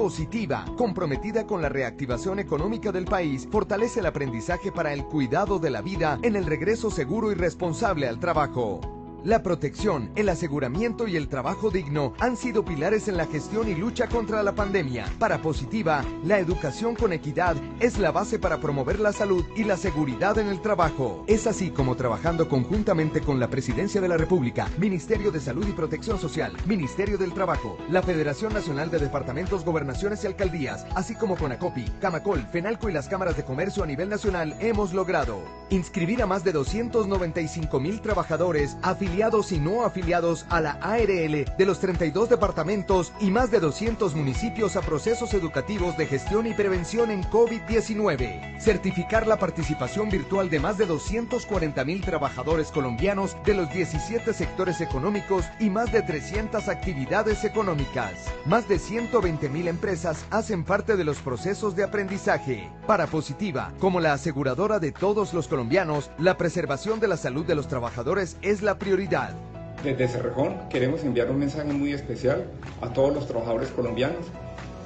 Positiva, comprometida con la reactivación económica del país, fortalece el aprendizaje para el cuidado de la vida en el regreso seguro y responsable al trabajo. La protección, el aseguramiento y el trabajo digno han sido pilares en la gestión y lucha contra la pandemia. Para Positiva, la educación con equidad es la base para promover la salud y la seguridad en el trabajo. Es así como, trabajando conjuntamente con la Presidencia de la República, Ministerio de Salud y Protección Social, Ministerio del Trabajo, la Federación Nacional de Departamentos, Gobernaciones y Alcaldías, así como CONACOPI, Camacol, FENALCO y las cámaras de comercio a nivel nacional, hemos logrado inscribir a más de 295,000 trabajadores afiliados y no afiliados a la ARL de los 32 departamentos y más de 200 municipios a procesos educativos de gestión y prevención en COVID-19. Certificar la participación virtual de más de 240,000 trabajadores colombianos de los 17 sectores económicos y más de 300 actividades económicas. Más de 120,000 empresas hacen parte de los procesos de aprendizaje. Para Positiva, como la aseguradora de todos los colombianos, la preservación de la salud de los trabajadores es la prioridad. Desde Cerrejón queremos enviar un mensaje muy especial a todos los trabajadores colombianos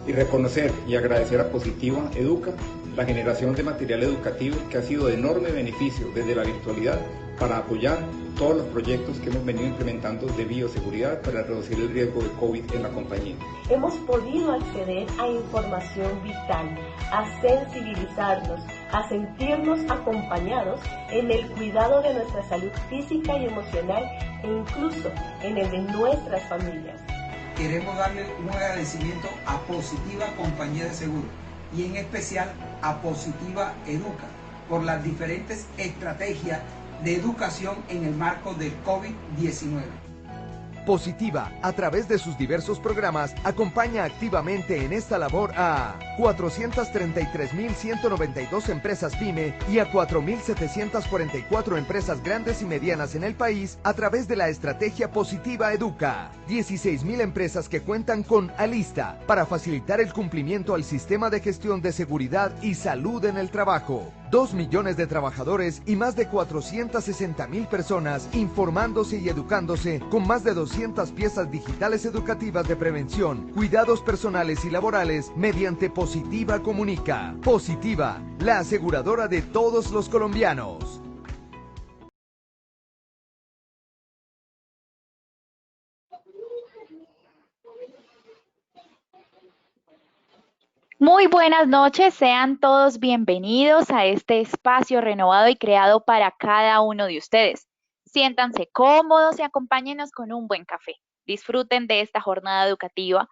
y reconocer y agradecer a Positiva Educa la generación de material educativo que ha sido de enorme beneficio desde la virtualidad para apoyar todos los proyectos que hemos venido implementando de bioseguridad para reducir el riesgo de COVID en la compañía. Hemos podido acceder a información vital, a sensibilizarnos, a sentirnos acompañados en el cuidado de nuestra salud física y emocional e incluso en el de nuestras familias. Queremos darle un agradecimiento a Positiva Compañía de Seguros y en especial a Positiva Educa por las diferentes estrategias de educación en el marco del COVID-19. Positiva, a través de sus diversos programas, acompaña activamente en esta labor a 433,192 empresas PYME y a 4,744 empresas grandes y medianas en el país a través de la estrategia Positiva Educa. 16,000 empresas que cuentan con Alista para facilitar el cumplimiento al sistema de gestión de seguridad y salud en el trabajo. 2 millones de trabajadores y más de 460,000 personas informándose y educándose con más de 200 piezas digitales educativas de prevención, cuidados personales y laborales mediante Positiva Comunica. Positiva, la aseguradora de todos los colombianos. Muy buenas noches, sean todos bienvenidos a este espacio renovado y creado para cada uno de ustedes. Siéntanse cómodos y acompáñenos con un buen café. Disfruten de esta jornada educativa.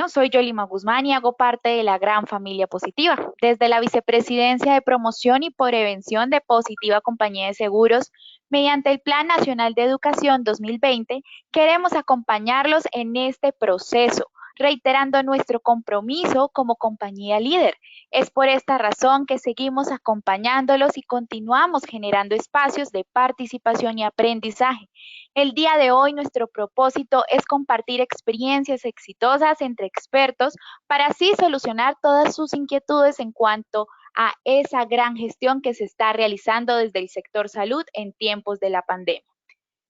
Soy Yolima Guzmán y hago parte de la gran familia Positiva. Desde la Vicepresidencia de Promoción y Prevención de Positiva Compañía de Seguros, mediante el Plan Nacional de Educación 2020, queremos acompañarlos en este proceso, reiterando nuestro compromiso como compañía líder. Es por esta razón que seguimos acompañándolos y continuamos generando espacios de participación y aprendizaje. El día de hoy nuestro propósito es compartir experiencias exitosas entre expertos para así solucionar todas sus inquietudes en cuanto a esa gran gestión que se está realizando desde el sector salud en tiempos de la pandemia.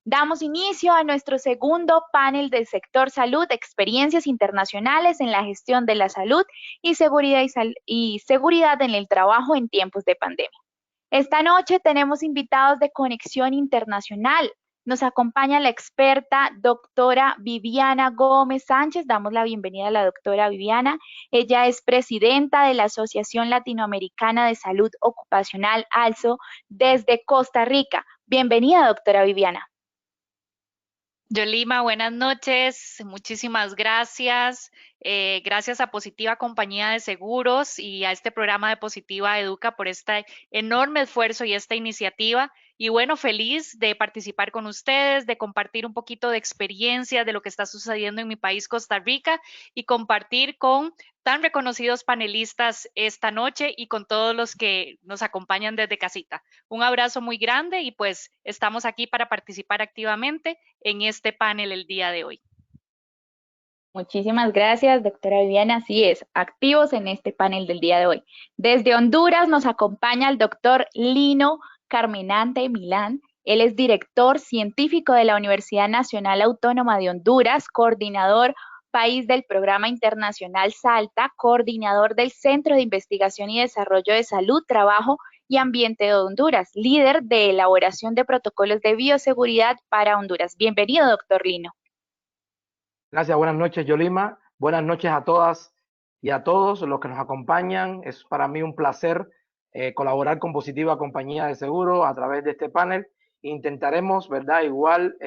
Damos inicio a nuestro segundo panel del sector salud, experiencias internacionales en la gestión de la salud y seguridad en el trabajo en tiempos de pandemia. Esta noche tenemos invitados de Conexión Internacional. Nos acompaña la experta doctora Viviana Gómez Sánchez. Damos la bienvenida a la doctora Viviana. Ella es presidenta de la Asociación Latinoamericana de Salud Ocupacional, ALSO, desde Costa Rica. Bienvenida, doctora Viviana. Yolima, buenas noches, muchísimas gracias. Gracias a Positiva Compañía de Seguros y a este programa de Positiva Educa por este enorme esfuerzo y esta iniciativa. Y bueno, feliz de participar con ustedes, de compartir un poquito de experiencia de lo que está sucediendo en mi país, Costa Rica, y compartir con tan reconocidos panelistas esta noche y con todos los que nos acompañan desde casita. Un abrazo muy grande y pues estamos aquí para participar activamente en este panel el día de hoy. Muchísimas gracias, doctora Viviana. Así es, activos en este panel del día de hoy. Desde Honduras nos acompaña el doctor Lino Carmenante Milán. Él es director científico de la Universidad Nacional Autónoma de Honduras, coordinador país del Programa Internacional Salta, coordinador del Centro de Investigación y Desarrollo de Salud, Trabajo y Ambiente de Honduras, líder de elaboración de protocolos de bioseguridad para Honduras. Bienvenido, doctor Lino. Gracias, buenas noches, Yolima. Buenas noches a todas y a todos los que nos acompañan. Es para mí un placer colaborar con Positiva Compañía de Seguros a través de este panel. Intentaremos, ¿verdad? Igual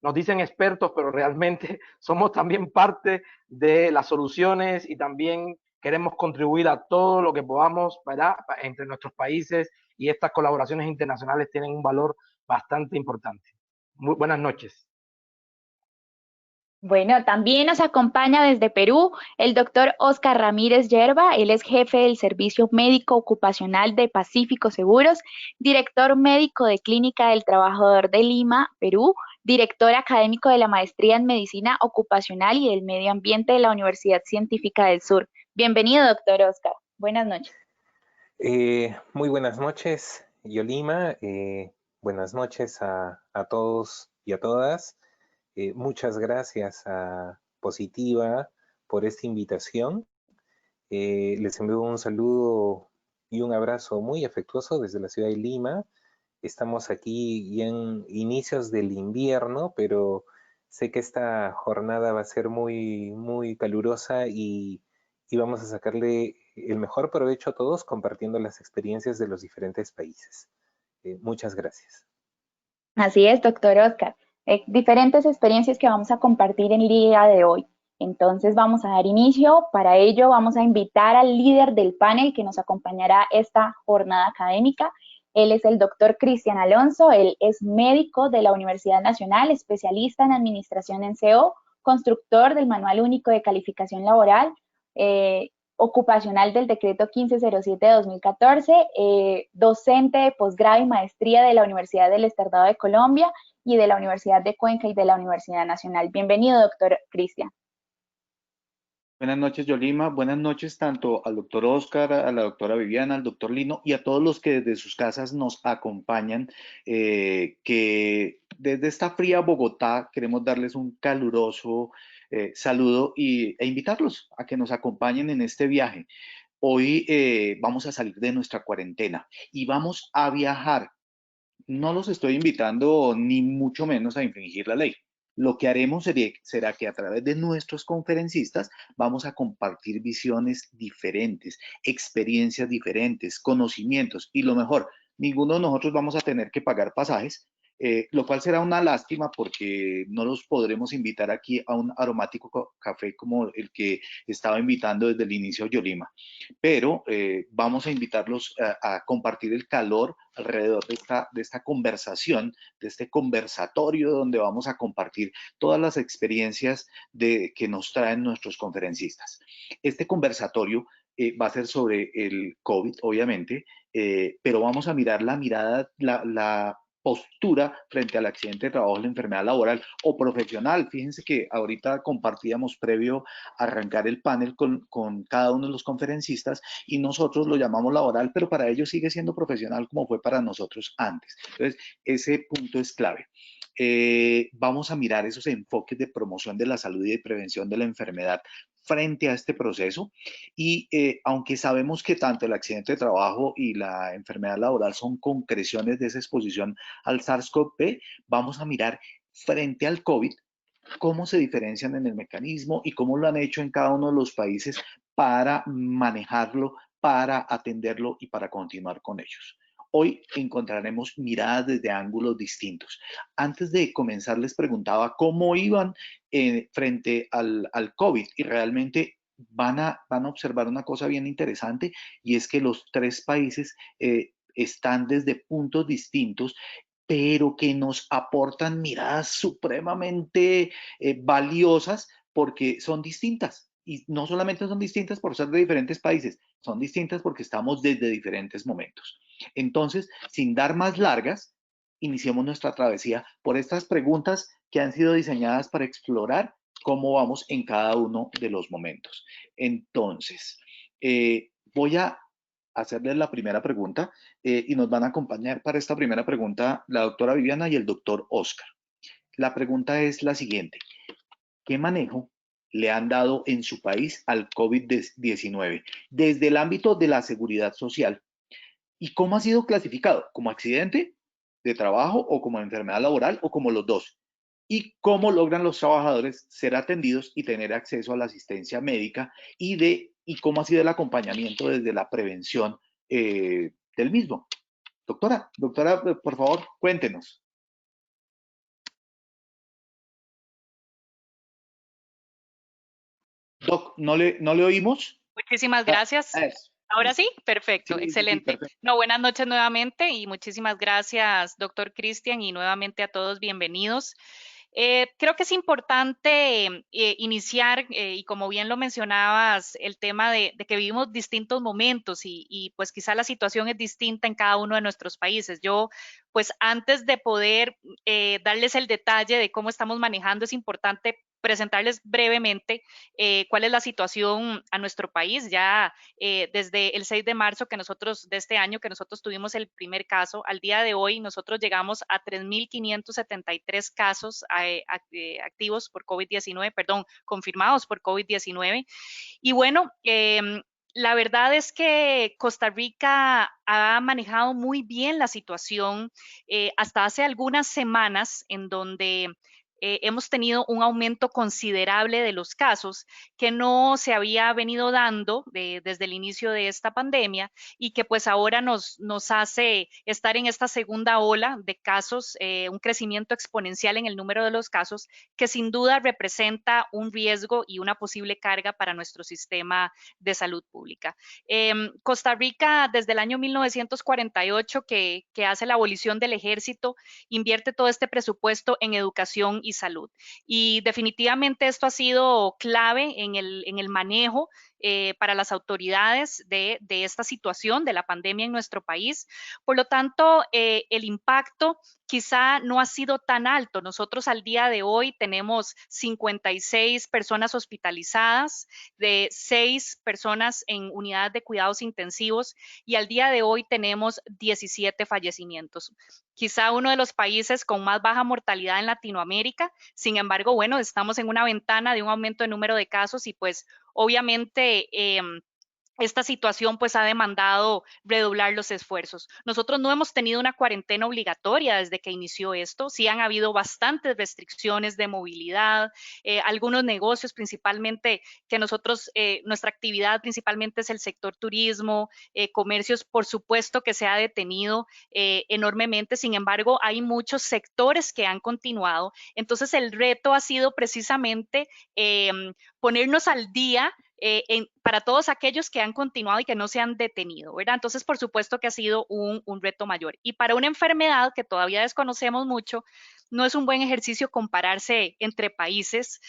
nos dicen expertos, pero realmente somos también parte de las soluciones y también queremos contribuir a todo lo que podamos, ¿verdad? Entre nuestros países, y estas colaboraciones internacionales tienen un valor bastante importante. Muy buenas noches. Bueno, también nos acompaña desde Perú el doctor Oscar Ramírez Yerba. Él es jefe del Servicio Médico Ocupacional de Pacífico Seguros, director médico de Clínica del Trabajador de Lima, Perú, director académico de la Maestría en Medicina Ocupacional y del Medio Ambiente de la Universidad Científica del Sur. Bienvenido, doctor Oscar. Buenas noches. Muy buenas noches, Yolima. Buenas noches a todos y a todas. Muchas gracias a Positiva por esta invitación. Les envío un saludo y un abrazo muy afectuoso desde la ciudad de Lima. Estamos aquí ya en inicios del invierno, pero sé que esta jornada va a ser muy, muy calurosa y vamos a sacarle el mejor provecho a todos compartiendo las experiencias de los diferentes países. Muchas gracias. Así es, doctor Oscar. Diferentes experiencias que vamos a compartir en el día de hoy. Entonces vamos a dar inicio. Para ello vamos a invitar al líder del panel que nos acompañará esta jornada académica. Él es el doctor Cristian Alonso. Él es médico de la Universidad Nacional, especialista en administración en CO, constructor del Manual Único de Calificación Laboral, ocupacional del decreto 1507 de 2014, docente de posgrado y maestría de la Universidad del Estado de Colombia y de la Universidad de Cuenca y de la Universidad Nacional. Bienvenido, doctor Cristian. Buenas noches, Yolima. Buenas noches tanto al doctor Oscar, a la doctora Viviana, al doctor Lino y a todos los que desde sus casas nos acompañan, que desde esta fría Bogotá queremos darles un caluroso saludo e invitarlos a que nos acompañen en este viaje. Hoy vamos a salir de nuestra cuarentena y vamos a viajar. No los estoy invitando ni mucho menos a infringir la ley. Lo que haremos será que a través de nuestros conferencistas vamos a compartir visiones diferentes, experiencias diferentes, conocimientos y lo mejor, ninguno de nosotros vamos a tener que pagar pasajes, lo cual será una lástima porque no los podremos invitar aquí a un aromático café como el que estaba invitando desde el inicio Yolima. Pero vamos a invitarlos a compartir el calor alrededor de esta conversación, de este conversatorio donde vamos a compartir todas las experiencias que nos traen nuestros conferencistas. Este conversatorio va a ser sobre el COVID, obviamente, pero vamos a mirar la postura frente al accidente de trabajo, la enfermedad laboral o profesional. Fíjense que ahorita compartíamos previo a arrancar el panel con cada uno de los conferencistas y nosotros lo llamamos laboral, pero para ellos sigue siendo profesional como fue para nosotros antes. Entonces, ese punto es clave. Vamos a mirar esos enfoques de promoción de la salud y de prevención de la enfermedad frente a este proceso y aunque sabemos que tanto el accidente de trabajo y la enfermedad laboral son concreciones de esa exposición al SARS-CoV-2, vamos a mirar frente al COVID cómo se diferencian en el mecanismo y cómo lo han hecho en cada uno de los países para manejarlo, para atenderlo y para continuar con ellos. Hoy encontraremos miradas desde ángulos distintos. Antes de comenzar les preguntaba cómo iban frente al COVID y realmente van a observar una cosa bien interesante y es que los tres países están desde puntos distintos pero que nos aportan miradas supremamente valiosas porque son distintas. Y no solamente son distintas por ser de diferentes países, son distintas porque estamos desde diferentes momentos. Entonces, sin dar más largas, iniciemos nuestra travesía por estas preguntas que han sido diseñadas para explorar cómo vamos en cada uno de los momentos. Entonces, voy a hacerles la primera pregunta y nos van a acompañar para esta primera pregunta la doctora Viviana y el doctor Oscar. La pregunta es la siguiente. ¿Qué manejo le han dado en su país al COVID-19, desde el ámbito de la seguridad social. ¿Y cómo ha sido clasificado? ¿Como accidente de trabajo o como enfermedad laboral o como los dos? ¿Y cómo logran los trabajadores ser atendidos y tener acceso a la asistencia médica y cómo ha sido el acompañamiento desde la prevención del mismo? Doctora, por favor, cuéntenos. Doc, ¿no le oímos? Muchísimas gracias. Ahora sí, perfecto, Sí, excelente. sí, perfecto. No, buenas noches nuevamente y muchísimas gracias, doctor Cristian, y nuevamente a todos bienvenidos. Creo que es importante iniciar, y como bien lo mencionabas, el tema de que vivimos distintos momentos y pues quizá la situación es distinta en cada uno de nuestros países. Yo, pues antes de poder darles el detalle de cómo estamos manejando, es importante presentarles brevemente cuál es la situación a nuestro país. Ya desde el 6 de marzo de este año que nosotros tuvimos el primer caso, al día de hoy nosotros llegamos a 3.573 casos activos por COVID-19, perdón, confirmados por COVID-19. Y bueno, la verdad es que Costa Rica ha manejado muy bien la situación hasta hace algunas semanas en donde hemos tenido un aumento considerable de los casos que no se había venido dando desde el inicio de esta pandemia y que pues ahora nos hace estar en esta segunda ola de casos, un crecimiento exponencial en el número de los casos que sin duda representa un riesgo y una posible carga para nuestro sistema de salud pública. Costa Rica desde el año 1948 que hace la abolición del ejército, invierte todo este presupuesto en educación y salud. Y definitivamente esto ha sido clave en el manejo para las autoridades de esta situación de la pandemia en nuestro país. Por lo tanto, el impacto quizá no ha sido tan alto. Nosotros al día de hoy tenemos 56 personas hospitalizadas, de 6 personas en unidad de cuidados intensivos y al día de hoy tenemos 17 fallecimientos. Quizá uno de los países con más baja mortalidad en Latinoamérica. Sin embargo, bueno, estamos en una ventana de un aumento de número de casos y pues obviamente esta situación pues ha demandado redoblar los esfuerzos. Nosotros no hemos tenido una cuarentena obligatoria desde que inició esto. Sí han habido bastantes restricciones de movilidad, algunos negocios principalmente que nosotros, nuestra actividad principalmente es el sector turismo, comercios, por supuesto que se ha detenido enormemente. Sin embargo, hay muchos sectores que han continuado. Entonces el reto ha sido precisamente ponernos al día para todos aquellos que han continuado y que no se han detenido, ¿verdad? Entonces, por supuesto que ha sido un reto mayor. Y para una enfermedad que todavía desconocemos mucho, no es un buen ejercicio compararse entre países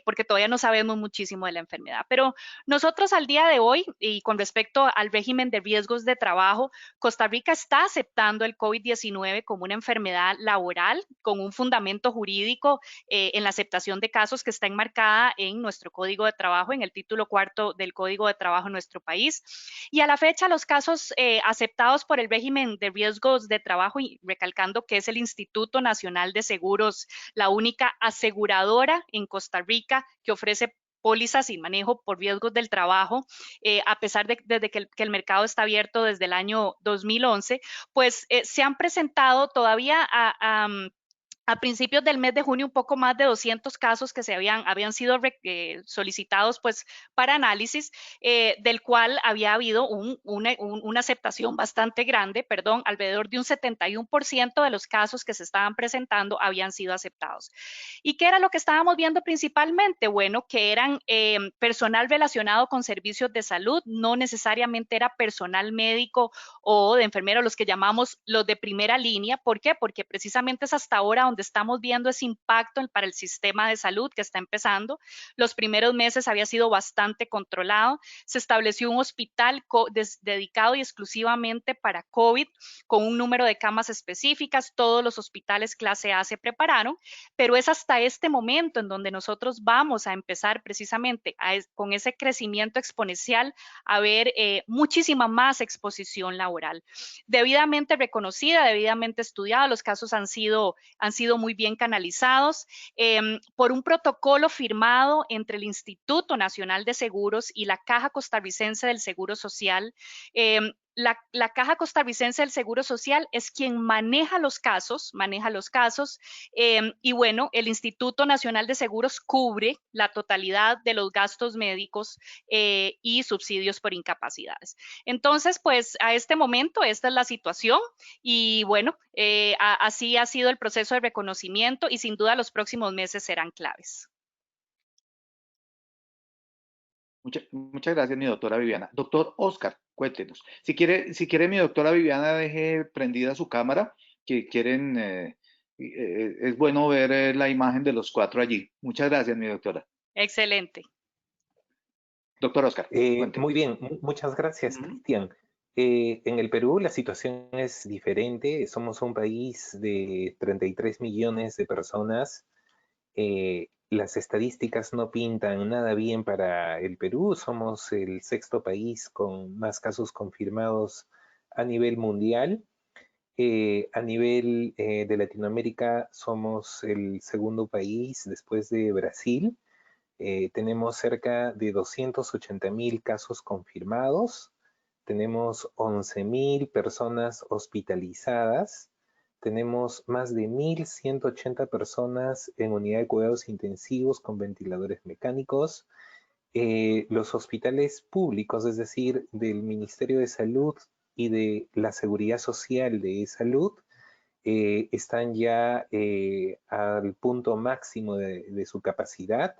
porque todavía no sabemos muchísimo de la enfermedad. Pero nosotros al día de hoy, y con respecto al régimen de riesgos de trabajo, Costa Rica está aceptando el COVID-19 como una enfermedad laboral con un fundamento jurídico en la aceptación de casos que está enmarcada en nuestro Código de Trabajo, en el título 4 del Código de Trabajo en nuestro país. Y a la fecha, los casos aceptados por el régimen de riesgos de trabajo, y recalcando que es el Instituto Nacional de Seguros, la única aseguradora en Costa Rica que ofrece pólizas y manejo por riesgos del trabajo, a pesar de desde que el mercado está abierto desde el año 2011, pues se han presentado todavía a principios del mes de junio un poco más de 200 casos que habían sido solicitados pues para análisis, del cual había habido una aceptación bastante grande, perdón, alrededor de un 71% de los casos que se estaban presentando habían sido aceptados. ¿Y qué era lo que estábamos viendo principalmente? Bueno, que eran personal relacionado con servicios de salud, no necesariamente era personal médico o de enfermero, los que llamamos los de primera línea. ¿Por qué? Porque precisamente es hasta ahora donde estamos viendo ese impacto para el sistema de salud que está empezando. Los primeros meses había sido bastante controlado. Se estableció un hospital dedicado y exclusivamente para COVID, con un número de camas específicas. Todos los hospitales clase A se prepararon, pero es hasta este momento en donde nosotros vamos a empezar precisamente con ese crecimiento exponencial a ver muchísima más exposición laboral. Debidamente reconocida, debidamente estudiada, los casos han sido sido muy bien canalizados por un protocolo firmado entre el Instituto Nacional de Seguros y la Caja Costarricense del Seguro Social. La Caja Costarricense del Seguro Social es quien maneja los casos, y bueno, el Instituto Nacional de Seguros cubre la totalidad de los gastos médicos y subsidios por incapacidades. Entonces, pues a este momento, esta es la situación y bueno, así ha sido el proceso de reconocimiento y sin duda los próximos meses serán claves. Muchas gracias, mi doctora Viviana. Doctor Oscar, cuéntenos. Si quiere mi doctora Viviana, deje prendida su cámara, que quieren, es bueno ver la imagen de los cuatro allí. Muchas gracias, mi doctora. Excelente. Doctor Oscar, cuéntenos. Muy bien, muchas gracias, Cristian. En el Perú la situación es diferente. Somos un país de 33 millones de personas. Las estadísticas no pintan nada bien para el Perú. Somos el sexto país con más casos confirmados a nivel mundial. A nivel de Latinoamérica somos el segundo país después de Brasil. Tenemos cerca de 280.000 casos confirmados. Tenemos 11.000 personas hospitalizadas. Tenemos más de 1.180 personas en unidad de cuidados intensivos con ventiladores mecánicos. Los hospitales públicos, es decir, del Ministerio de Salud y de la Seguridad Social de Salud, están ya al punto máximo de su capacidad.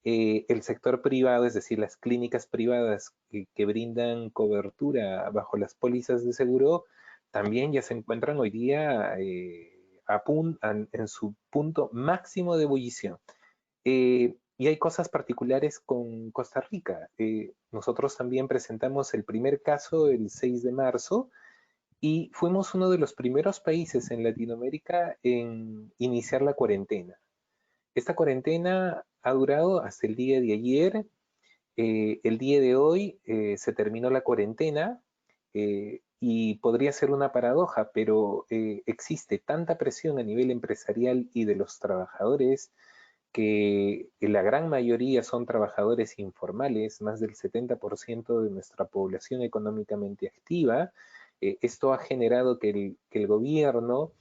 El sector privado, es decir, las clínicas privadas que brindan cobertura bajo las pólizas de seguro, también ya se encuentran hoy día en su punto máximo de ebullición. Y hay cosas particulares con Costa Rica. Nosotros también presentamos el primer caso el 6 de marzo y fuimos uno de los primeros países en Latinoamérica en iniciar la cuarentena. Esta cuarentena ha durado hasta el día de ayer. El día de hoy se terminó la cuarentena y podría ser una paradoja, pero existe tanta presión a nivel empresarial y de los trabajadores que la gran mayoría son trabajadores informales, más del 70% de nuestra población económicamente activa. Esto ha generado que el gobierno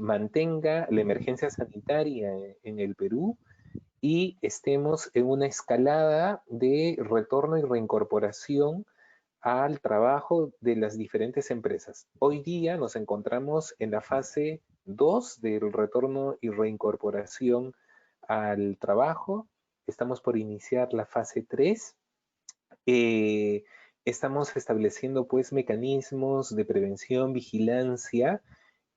mantenga la emergencia sanitaria en el Perú y estemos en una escalada de retorno y reincorporación al trabajo de las diferentes empresas. Hoy día nos encontramos en la fase 2 del retorno y reincorporación al trabajo. Estamos por iniciar la fase 3. Estamos estableciendo pues mecanismos de prevención, vigilancia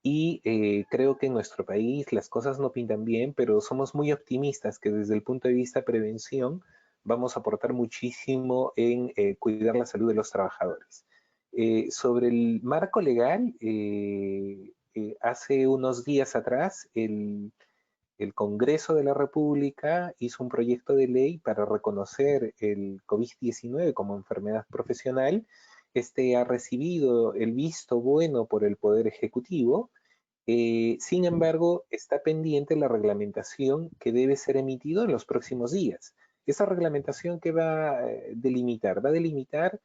y creo que en nuestro país las cosas no pintan bien, pero somos muy optimistas que desde el punto de vista de prevención vamos a aportar muchísimo en cuidar la salud de los trabajadores. Sobre el marco legal, hace unos días atrás el Congreso de la República hizo un proyecto de ley para reconocer el COVID-19 como enfermedad profesional. Este ha recibido el visto bueno por el Poder Ejecutivo. Sin embargo, está pendiente la reglamentación que debe ser emitida en los próximos días. ¿Esa reglamentación qué va a delimitar? Va a delimitar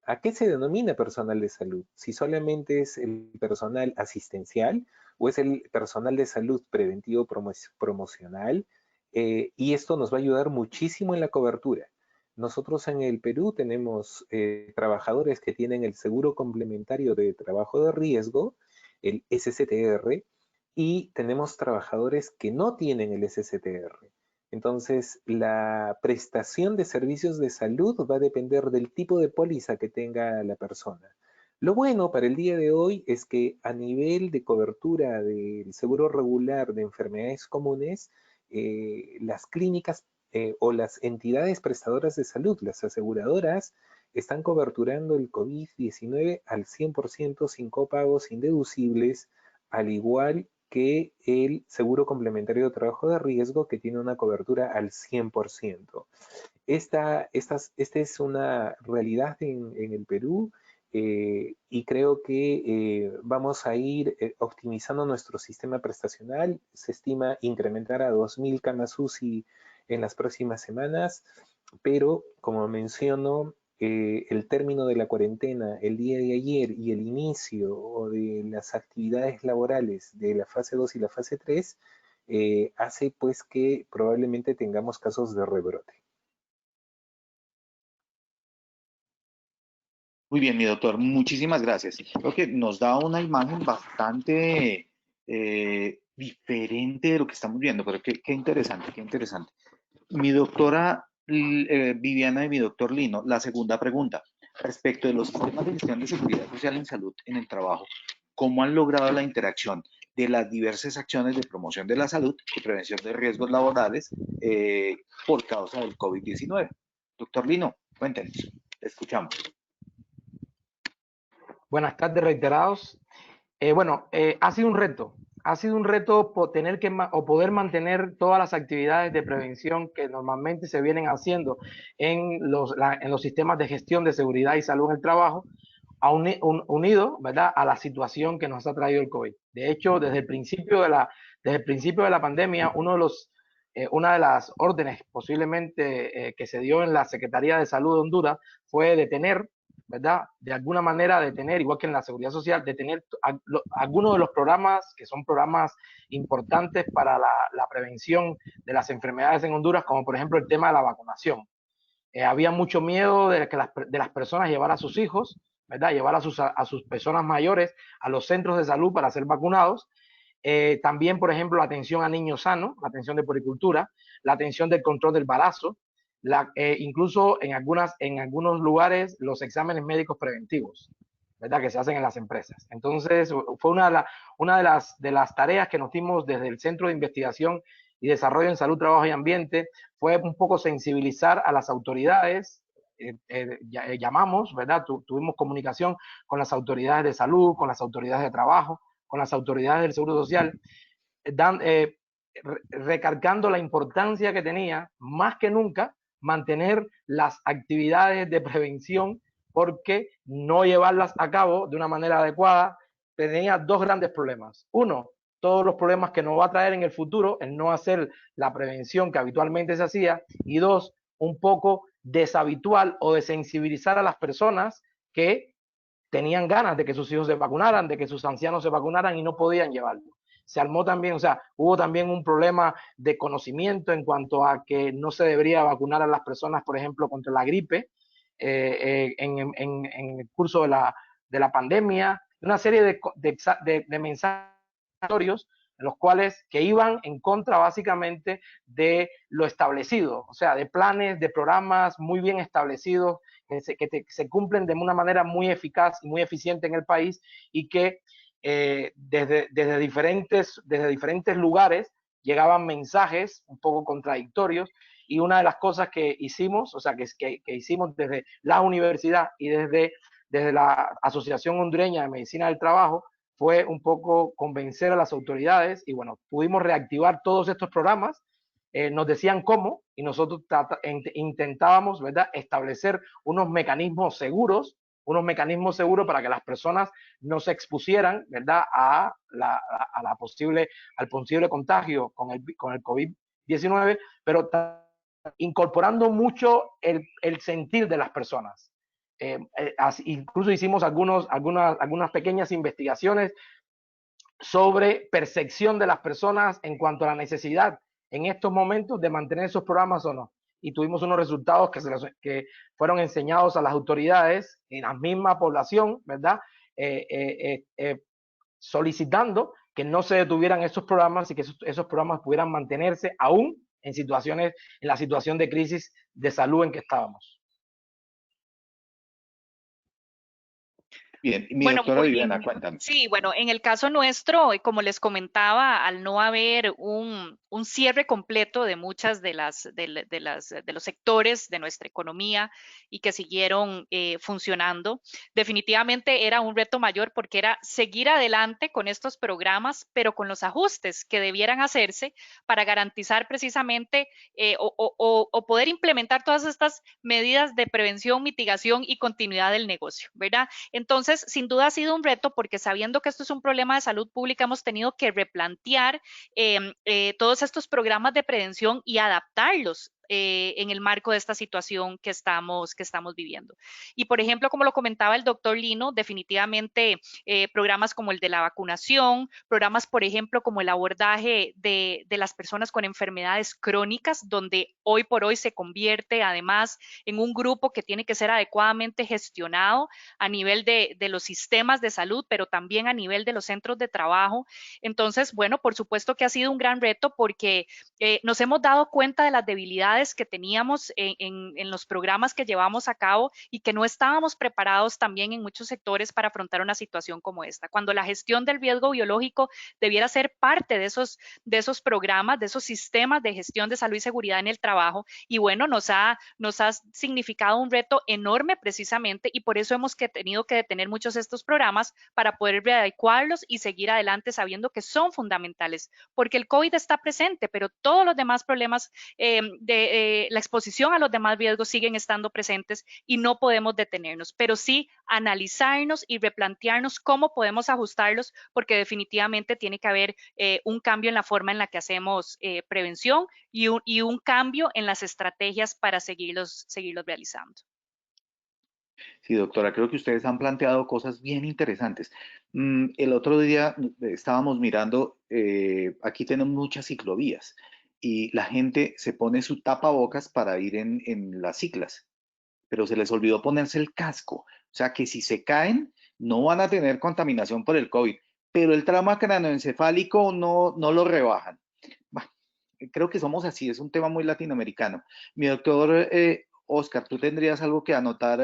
a qué se denomina personal de salud. Si solamente es el personal asistencial o es el personal de salud preventivo promocional. Y esto nos va a ayudar muchísimo en la cobertura. Nosotros en el Perú tenemos trabajadores que tienen el seguro complementario de trabajo de riesgo, el SSTR, y tenemos trabajadores que no tienen el SSTR. Entonces, la prestación de servicios de salud va a depender del tipo de póliza que tenga la persona. Lo bueno para el día de hoy es que a nivel de cobertura del seguro regular de enfermedades comunes, las clínicas o las entidades prestadoras de salud, las aseguradoras, están coberturando el COVID-19 al 100% sin copagos, sin deducibles, al igual que el seguro complementario de trabajo de riesgo que tiene una cobertura al 100%. Esta es una realidad en el Perú. y creo que vamos a ir optimizando nuestro sistema prestacional. Se estima incrementar a 2.000 camas UCI en las próximas semanas, pero como menciono, el término de la cuarentena el día de ayer y el inicio de las actividades laborales de la fase 2 y la fase 3 hace pues que probablemente tengamos casos de rebrote. Muy bien, mi doctor, muchísimas gracias. Creo que nos da una imagen bastante diferente de lo que estamos viendo, pero qué interesante, qué interesante. Mi doctora Viviana y mi doctor Lino, la segunda pregunta, respecto de los sistemas de gestión de seguridad social en salud en el trabajo, ¿cómo han logrado la interacción de las diversas acciones de promoción de la salud y prevención de riesgos laborales por causa del COVID-19? Doctor Lino, cuéntenos, escuchamos. Buenas tardes, reiterados. Ha sido un reto. Ha sido un reto tener que o poder mantener todas las actividades de prevención que normalmente se vienen haciendo en los sistemas de gestión de seguridad y salud en el trabajo, unido, ¿verdad?, a la situación que nos ha traído el COVID. De hecho, desde el principio de la pandemia, una de las órdenes posiblemente que se dio en la Secretaría de Salud de Honduras fue detener, ¿verdad?, de alguna manera detener, igual que en la seguridad social, detener algunos de los programas que son programas importantes para la prevención de las enfermedades en Honduras, como por ejemplo el tema de la vacunación. Había mucho miedo de que las personas llevar a sus hijos, ¿verdad?, llevar a sus personas mayores a los centros de salud para ser vacunados. También, por ejemplo, la atención a niños sanos, la atención de puericultura, la atención del control del embarazo, incluso en algunos lugares los exámenes médicos preventivos, ¿verdad?, que se hacen en las empresas. Entonces, fue una de las tareas que nos dimos desde el Centro de Investigación y Desarrollo en Salud, Trabajo y Ambiente, fue un poco sensibilizar a las autoridades. Llamamos, ¿verdad?, tuvimos comunicación con las autoridades de salud, con las autoridades de trabajo, con las autoridades del Seguro Social, recargando la importancia que tenía, más que nunca, mantener las actividades de prevención, porque no llevarlas a cabo de una manera adecuada tenía dos grandes problemas. Uno, todos los problemas que nos va a traer en el futuro el no hacer la prevención que habitualmente se hacía, y dos, un poco deshabitual o desensibilizar a las personas que tenían ganas de que sus hijos se vacunaran, de que sus ancianos se vacunaran y no podían llevarlo. Se armó también, hubo también un problema de conocimiento en cuanto a que no se debería vacunar a las personas, por ejemplo, contra la gripe en el curso de la pandemia, una serie de mensajes en los cuales que iban en contra básicamente de lo establecido, o sea, de planes, de programas muy bien establecidos que se cumplen de una manera muy eficaz y muy eficiente en el país, y que desde diferentes lugares llegaban mensajes un poco contradictorios. Y una de las cosas que hicimos, que hicimos desde la universidad y desde la Asociación Hondureña de Medicina del Trabajo, fue un poco convencer a las autoridades, y bueno, pudimos reactivar todos estos programas. Nos decían cómo, y nosotros intentábamos, ¿verdad?, establecer unos mecanismos seguros para que las personas no se expusieran, ¿verdad?, al posible contagio con el COVID-19, pero incorporando mucho el sentir de las personas. Incluso hicimos algunas pequeñas investigaciones sobre percepción de las personas en cuanto a la necesidad en estos momentos de mantener esos programas o no. Y tuvimos unos resultados que fueron enseñados a las autoridades en la misma población, ¿verdad?, solicitando que no se detuvieran esos programas y que esos programas pudieran mantenerse aún en la situación de crisis de salud en que estábamos. Bien, y mi Bueno, doctora Viviana, cuéntame. sí, bueno, en el caso nuestro, como les comentaba, al no haber un cierre completo de muchas de los sectores de nuestra economía y que siguieron funcionando, definitivamente era un reto mayor porque era seguir adelante con estos programas, pero con los ajustes que debieran hacerse para garantizar precisamente o poder implementar todas estas medidas de prevención, mitigación y continuidad del negocio, ¿verdad? Entonces, sin duda ha sido un reto porque sabiendo que esto es un problema de salud pública, hemos tenido que replantear todos estos programas de prevención y adaptarlos en el marco de esta situación que estamos viviendo. Y por ejemplo, como lo comentaba el doctor Lino, definitivamente programas como el de la vacunación, programas, por ejemplo, como el abordaje de las personas con enfermedades crónicas, donde hoy por hoy se convierte además en un grupo que tiene que ser adecuadamente gestionado a nivel de los sistemas de salud, pero también a nivel de los centros de trabajo. Entonces, bueno, por supuesto que ha sido un gran reto porque nos hemos dado cuenta de las debilidades que teníamos en los programas que llevamos a cabo y que no estábamos preparados también en muchos sectores para afrontar una situación como esta. Cuando la gestión del riesgo biológico debiera ser parte de esos programas, de esos sistemas de gestión de salud y seguridad en el trabajo, y bueno, nos ha significado un reto enorme precisamente, y por eso hemos tenido que detener muchos de estos programas para poder readecuarlos y seguir adelante sabiendo que son fundamentales, porque el COVID está presente, pero todos los demás problemas la exposición a los demás riesgos siguen estando presentes y no podemos detenernos, pero sí analizarnos y replantearnos cómo podemos ajustarlos, porque definitivamente tiene que haber un cambio en la forma en la que hacemos prevención y un cambio en las estrategias para seguirlos realizando. Sí, doctora, creo que ustedes han planteado cosas bien interesantes. El otro día estábamos mirando, aquí tenemos muchas ciclovías y la gente se pone su tapabocas para ir en las ciclas, pero se les olvidó ponerse el casco. O sea que si se caen, no van a tener contaminación por el COVID, pero el trauma craneoencefálico no lo rebajan. Bah, creo que somos así, es un tema muy latinoamericano. Mi doctor Oscar, ¿tú tendrías algo que anotar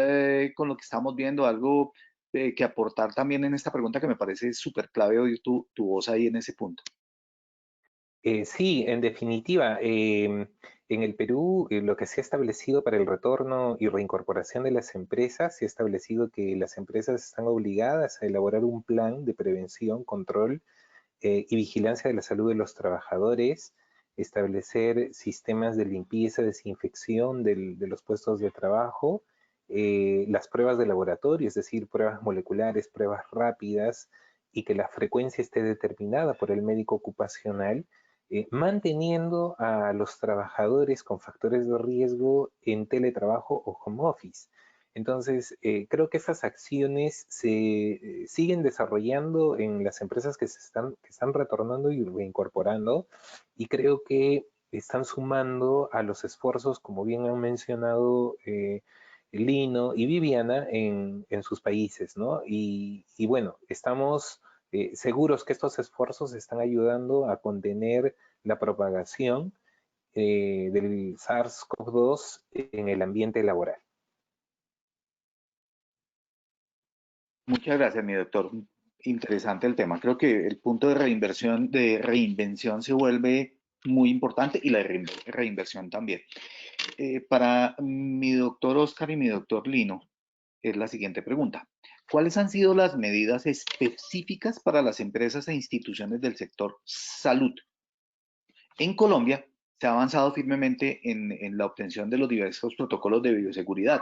con lo que estamos viendo, algo que aportar también en esta pregunta que me parece súper clave oír tu voz ahí en ese punto? Sí, en definitiva, en el Perú lo que se ha establecido para el retorno y reincorporación de las empresas, se ha establecido que las empresas están obligadas a elaborar un plan de prevención, control y vigilancia de la salud de los trabajadores, establecer sistemas de limpieza, desinfección de los puestos de trabajo, las pruebas de laboratorio, es decir, pruebas moleculares, pruebas rápidas, y que la frecuencia esté determinada por el médico ocupacional, manteniendo a los trabajadores con factores de riesgo en teletrabajo o home office. Entonces, creo que esas acciones se siguen desarrollando en las empresas que están retornando y reincorporando, y creo que están sumando a los esfuerzos, como bien han mencionado Lino y Viviana, en sus países, ¿no? Y bueno, estamos seguros que estos esfuerzos están ayudando a contener la propagación del SARS-CoV-2 en el ambiente laboral. Muchas gracias, mi doctor. Interesante el tema. Creo que el punto de reinvención se vuelve muy importante y la reinversión también. Para mi doctor Oscar y mi doctor Lino, es la siguiente pregunta. ¿Cuáles han sido las medidas específicas para las empresas e instituciones del sector salud? En Colombia se ha avanzado firmemente en la obtención de los diversos protocolos de bioseguridad.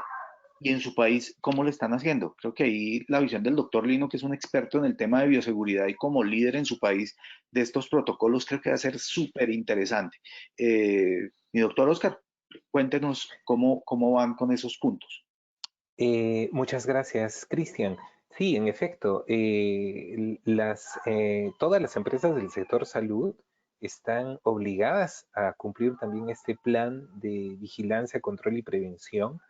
Y en su país, ¿cómo lo están haciendo? Creo que ahí la visión del doctor Lino, que es un experto en el tema de bioseguridad y como líder en su país de estos protocolos, creo que va a ser súper interesante. Mi doctor Oscar, cuéntenos cómo van con esos puntos. Muchas gracias, Cristian. Sí, en efecto, todas las empresas del sector salud están obligadas a cumplir también este plan de vigilancia, control y prevención.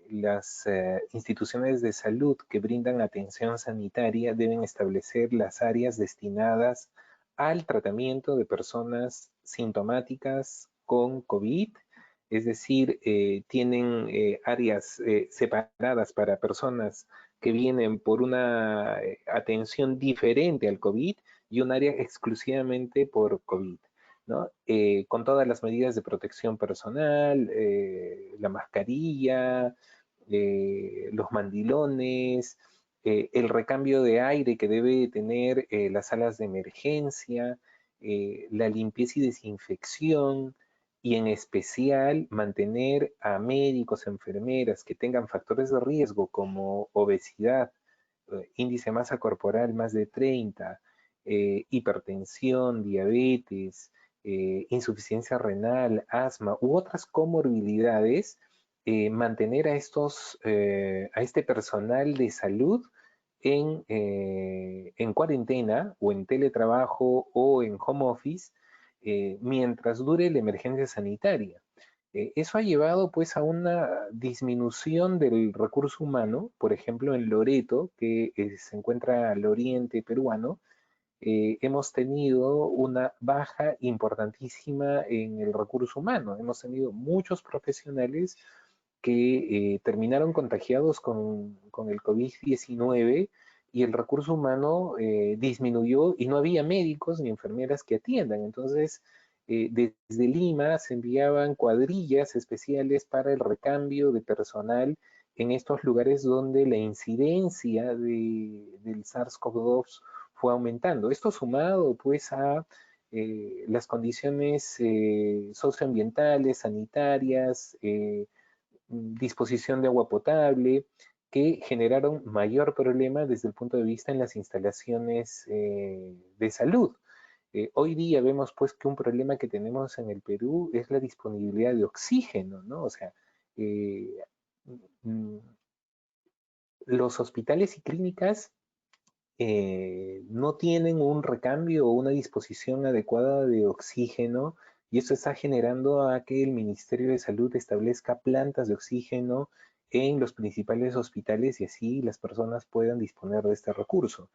Las instituciones de salud que brindan atención sanitaria deben establecer las áreas destinadas al tratamiento de personas sintomáticas con COVID. Es decir, tienen áreas separadas para personas que vienen por una atención diferente al COVID y un área exclusivamente por COVID, ¿no? Con todas las medidas de protección personal, la mascarilla, los mandilones, el recambio de aire que debe tener las salas de emergencia, la limpieza y desinfección, y en especial mantener a médicos, enfermeras que tengan factores de riesgo como obesidad, índice de masa corporal más de 30, hipertensión, diabetes, insuficiencia renal, asma u otras comorbilidades, mantener a este personal de salud en cuarentena o en teletrabajo o en home office mientras dure la emergencia sanitaria. Eso ha llevado pues a una disminución del recurso humano, por ejemplo en Loreto, que se encuentra al oriente peruano, hemos tenido una baja importantísima en el recurso humano. Hemos tenido muchos profesionales que terminaron contagiados con el COVID-19 y el recurso humano disminuyó y no había médicos ni enfermeras que atiendan. Entonces, desde Lima se enviaban cuadrillas especiales para el recambio de personal en estos lugares donde la incidencia del SARS-CoV-2 fue aumentando. Esto sumado pues a las condiciones socioambientales, sanitarias, disposición de agua potable, que generaron mayor problema desde el punto de vista en las instalaciones de salud. Hoy día vemos pues que un problema que tenemos en el Perú es la disponibilidad de oxígeno, ¿no? O sea, los hospitales y clínicas no tienen un recambio o una disposición adecuada de oxígeno y eso está generando a que el Ministerio de Salud establezca plantas de oxígeno en los principales hospitales y así las personas puedan disponer de este recurso.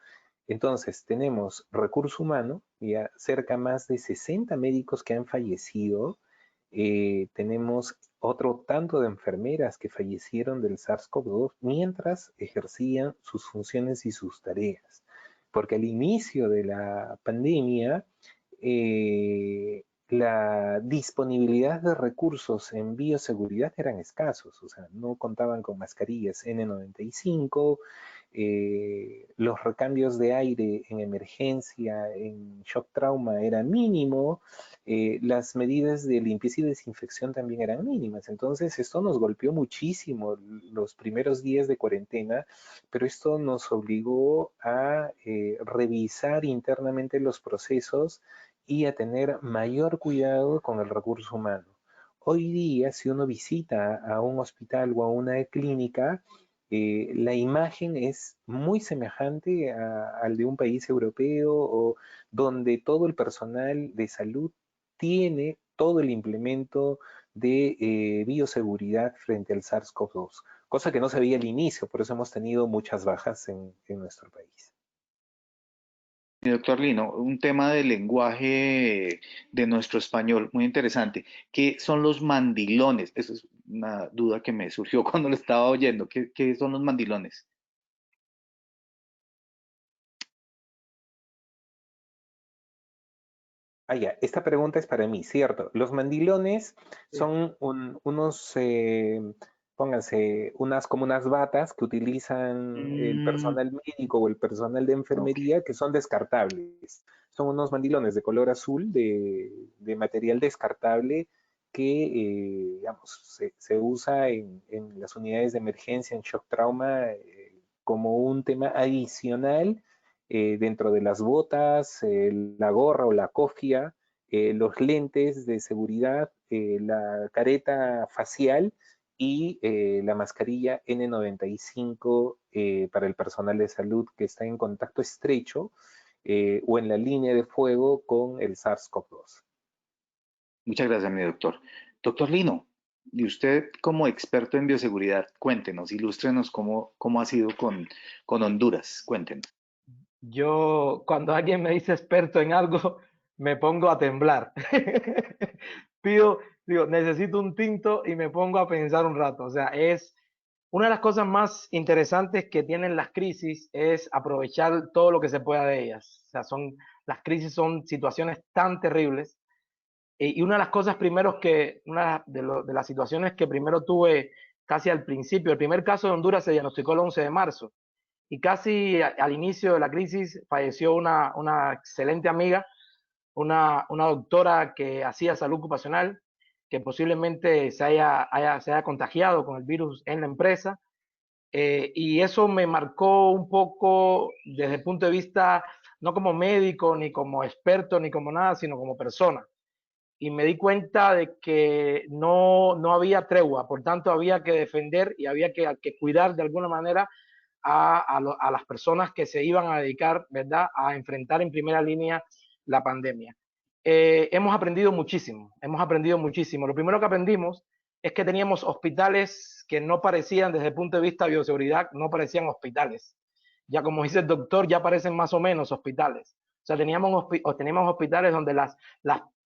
Entonces, tenemos recurso humano, ya cerca más de 60 médicos que han fallecido, tenemos otro tanto de enfermeras que fallecieron del SARS-CoV-2 mientras ejercían sus funciones y sus tareas. Porque al inicio de la pandemia, la disponibilidad de recursos en bioseguridad eran escasos, o sea, no contaban con mascarillas N95, los recambios de aire en emergencia, en shock trauma era mínimo, las medidas de limpieza y desinfección también eran mínimas. Entonces esto nos golpeó muchísimo los primeros días de cuarentena, pero esto nos obligó a revisar internamente los procesos y a tener mayor cuidado con el recurso humano. Hoy día, si uno visita a un hospital o a una clínica, la imagen es muy semejante al de un país europeo o donde todo el personal de salud tiene todo el implemento de bioseguridad frente al SARS-CoV-2, cosa que no se veía al inicio, por eso hemos tenido muchas bajas en nuestro país. Doctor Lino, un tema del lenguaje de nuestro español muy interesante. ¿Qué son los mandilones? Esa es una duda que me surgió cuando lo estaba oyendo. ¿Qué son los mandilones? Ah, ya, esta pregunta es para mí, ¿cierto? Los mandilones son pónganse, como unas batas que utilizan el personal médico o el personal de enfermería que son descartables. Son unos mandilones de color azul, de material descartable que, digamos, se usa en las unidades de emergencia, en shock trauma, como un tema adicional dentro de las botas, la gorra o la cofia, los lentes de seguridad, la careta facial y la mascarilla N95 para el personal de salud que está en contacto estrecho o en la línea de fuego con el SARS-CoV-2. Muchas gracias, mi doctor. Doctor Lino, y usted como experto en bioseguridad, cuéntenos, ilústrenos cómo ha sido con Honduras. Cuéntenos. Yo, cuando alguien me dice experto en algo, me pongo a temblar. Digo, necesito un tinto y me pongo a pensar un rato. O sea, es Una de las cosas más interesantes que tienen las crisis es aprovechar todo lo que se pueda de ellas. O sea, las crisis son situaciones tan terribles. Y una de las cosas de las situaciones que primero tuve casi al principio, el primer caso de Honduras se diagnosticó el 11 de marzo. Y casi al inicio de la crisis falleció una excelente amiga, una doctora que hacía salud ocupacional, que posiblemente se haya contagiado con el virus en la empresa. Y eso me marcó un poco desde el punto de vista, no como médico, ni como experto, ni como nada, sino como persona. Y me di cuenta de que no había tregua, por tanto había que defender y había que cuidar de alguna manera a las personas que se iban a dedicar, ¿verdad?, a enfrentar en primera línea la pandemia. Hemos aprendido muchísimo, hemos aprendido muchísimo. Lo primero que aprendimos es que teníamos hospitales que no parecían, desde el punto de vista de bioseguridad, no parecían hospitales. Ya como dice el doctor, ya parecen más o menos hospitales. O sea, teníamos hospitales donde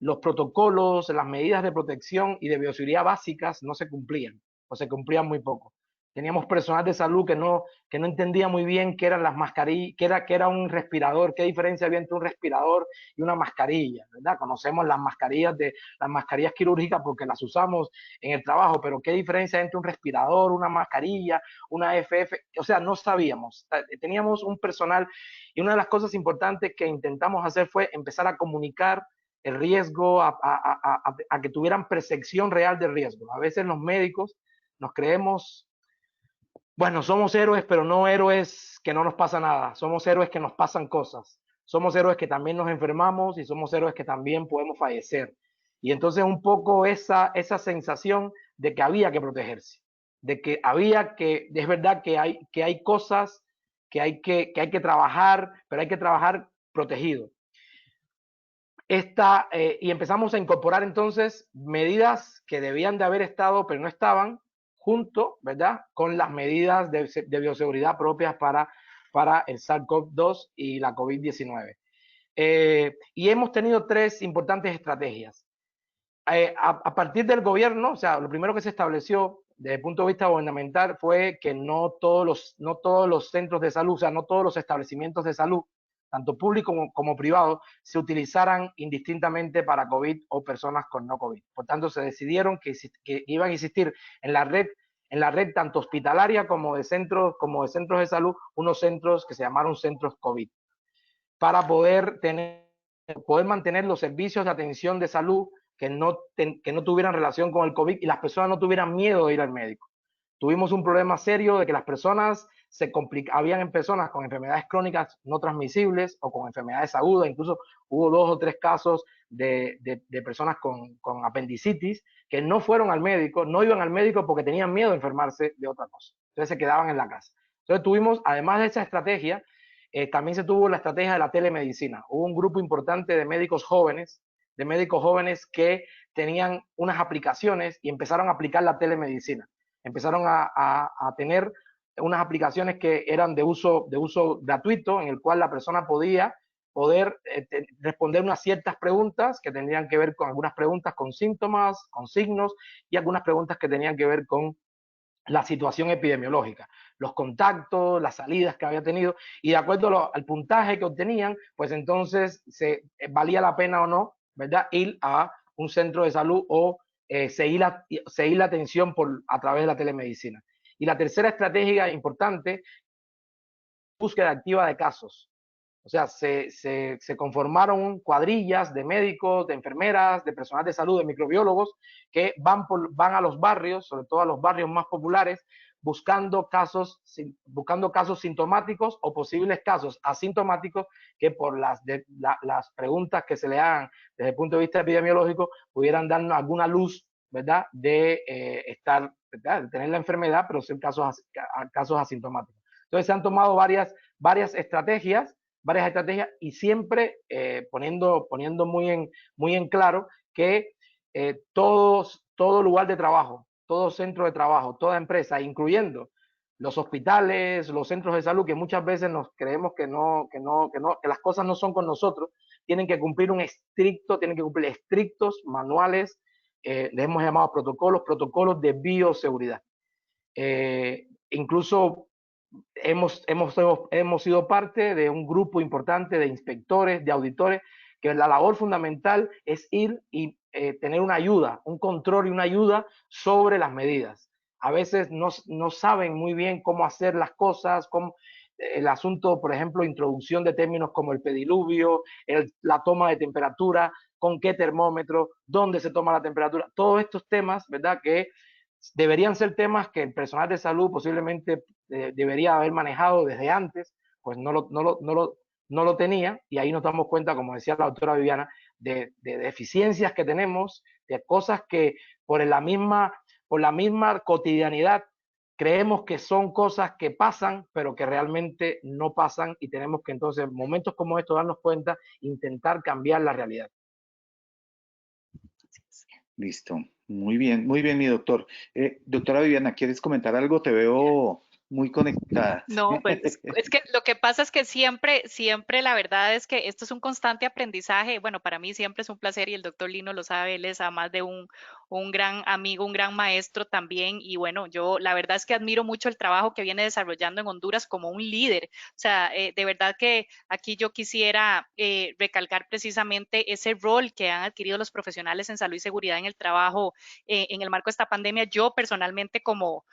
los protocolos, las medidas de protección y de bioseguridad básicas no se cumplían, o se cumplían muy poco. Teníamos personal de salud que no entendía muy bien qué eran las mascarillas, qué era un respirador, qué diferencia había entre un respirador y una mascarilla, ¿verdad? Conocemos las mascarillas quirúrgicas porque las usamos en el trabajo, pero qué diferencia hay entre un respirador, una mascarilla, una FF, o sea, no sabíamos. Teníamos un personal y una de las cosas importantes que intentamos hacer fue empezar a comunicar el riesgo, a que tuvieran percepción real del riesgo. A veces los médicos nos creemos, bueno, somos héroes, pero no héroes que no nos pasa nada. Somos héroes que nos pasan cosas. Somos héroes que también nos enfermamos y somos héroes que también podemos fallecer. Y entonces un poco esa sensación de que había que protegerse, de que es verdad que hay cosas que hay que trabajar, pero hay que trabajar protegido. Y empezamos a incorporar entonces medidas que debían de haber estado, pero no estaban, junto, ¿verdad?, con las medidas de bioseguridad propias para el SARS-CoV-2 y la COVID-19. Y hemos tenido 3 importantes estrategias. A partir del gobierno, o sea, lo primero que se estableció desde el punto de vista gubernamental fue que no todos los centros de salud, o sea, no todos los establecimientos de salud, tanto públicos como privados, se utilizaran indistintamente para COVID o personas con no COVID. Por tanto, se decidieron que iban a existir en la red tanto hospitalaria como de centros de salud, unos centros que se llamaron centros COVID, para poder mantener los servicios de atención de salud que no tuvieran relación con el COVID y las personas no tuvieran miedo de ir al médico. Tuvimos un problema serio de que las personas habían personas con enfermedades crónicas no transmisibles o con enfermedades agudas, incluso hubo 2 o 3 casos de personas con apendicitis que no fueron al médico, no iban al médico porque tenían miedo de enfermarse de otra cosa. Entonces se quedaban en la casa. Entonces tuvimos, además de esa estrategia, también se tuvo la estrategia de la telemedicina. Hubo un grupo importante de médicos jóvenes que tenían unas aplicaciones y empezaron a aplicar la telemedicina. Empezaron a tener unas aplicaciones que eran de uso gratuito, en el cual la persona podía responder unas ciertas preguntas que tendrían que ver con algunas preguntas con síntomas, con signos, y algunas preguntas que tenían que ver con la situación epidemiológica, los contactos, las salidas que había tenido, y de acuerdo al puntaje que obtenían, pues entonces valía la pena o no, ¿verdad?, ir a un centro de salud o seguir la atención a través de la telemedicina. Y la tercera estrategia importante, búsqueda activa de casos. O sea, se conformaron cuadrillas de médicos, de enfermeras, de personal de salud, de microbiólogos, que van a los barrios, sobre todo a los barrios más populares, buscando casos sintomáticos o posibles casos asintomáticos que por las preguntas que se le hagan desde el punto de vista epidemiológico pudieran darnos alguna luz, ¿verdad?, de de tener la enfermedad, pero ser casos asintomáticos. Entonces se han tomado varias estrategias y siempre poniendo muy en claro que todo lugar de trabajo, todo centro de trabajo, toda empresa, incluyendo los hospitales, los centros de salud, que muchas veces nos creemos que las cosas no son con nosotros, tienen que cumplir estrictos manuales, les hemos llamado protocolos de bioseguridad. incluso hemos sido parte de un grupo importante de inspectores, de auditores, que la labor fundamental es ir y tener una ayuda, un control y una ayuda sobre las medidas. A veces no saben muy bien cómo hacer las cosas, cómo, el asunto, por ejemplo, introducción de términos como el pediluvio, la toma de temperatura, con qué termómetro, dónde se toma la temperatura, todos estos temas, ¿verdad?, que deberían ser temas que el personal de salud posiblemente debería haber manejado desde antes, pues no lo tenía, y ahí nos damos cuenta, como decía la doctora Viviana, de deficiencias que tenemos, de cosas que por la misma cotidianidad creemos que son cosas que pasan, pero que realmente no pasan, y tenemos que entonces, en momentos como estos, darnos cuenta, intentar cambiar la realidad. Listo. Muy bien, mi doctor. Doctora Viviana, ¿quieres comentar algo? Te veo muy conectada. No, pues es que lo que pasa es que siempre la verdad es que esto es un constante aprendizaje. Bueno, para mí siempre es un placer y el doctor Lino lo sabe, él es además de un gran amigo, un gran maestro también. Y bueno, yo la verdad es que admiro mucho el trabajo que viene desarrollando en Honduras como un líder. O sea, de verdad que aquí yo quisiera recalcar precisamente ese rol que han adquirido los profesionales en salud y seguridad en el trabajo en el marco de esta pandemia. Yo personalmente como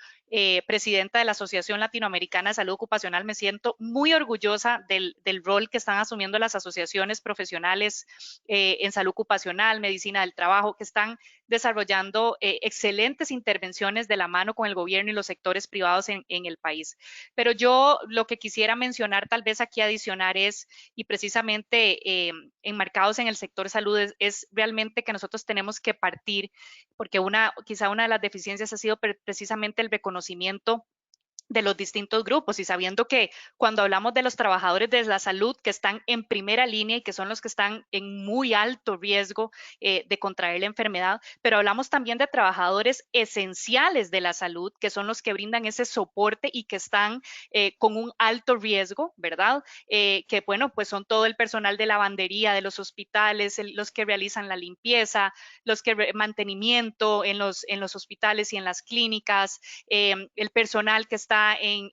presidenta de la Asociación Latinoamericana de Salud Ocupacional, me siento muy orgullosa del rol que están asumiendo las asociaciones profesionales en salud ocupacional, medicina del trabajo, que están desarrollando excelentes intervenciones de la mano con el gobierno y los sectores privados en el país. Pero yo lo que quisiera mencionar tal vez aquí adicionar es, y precisamente enmarcados en el sector salud, es realmente que nosotros tenemos que partir, porque quizá una de las deficiencias ha sido precisamente el reconocimiento de los distintos grupos, y sabiendo que cuando hablamos de los trabajadores de la salud que están en primera línea y que son los que están en muy alto riesgo de contraer la enfermedad, pero hablamos también de trabajadores esenciales de la salud que son los que brindan ese soporte y que están con un alto riesgo, ¿verdad? Que bueno, pues son todo el personal de lavandería de los hospitales, los que realizan la limpieza, los que mantenimiento en los hospitales y en las clínicas, el personal que está en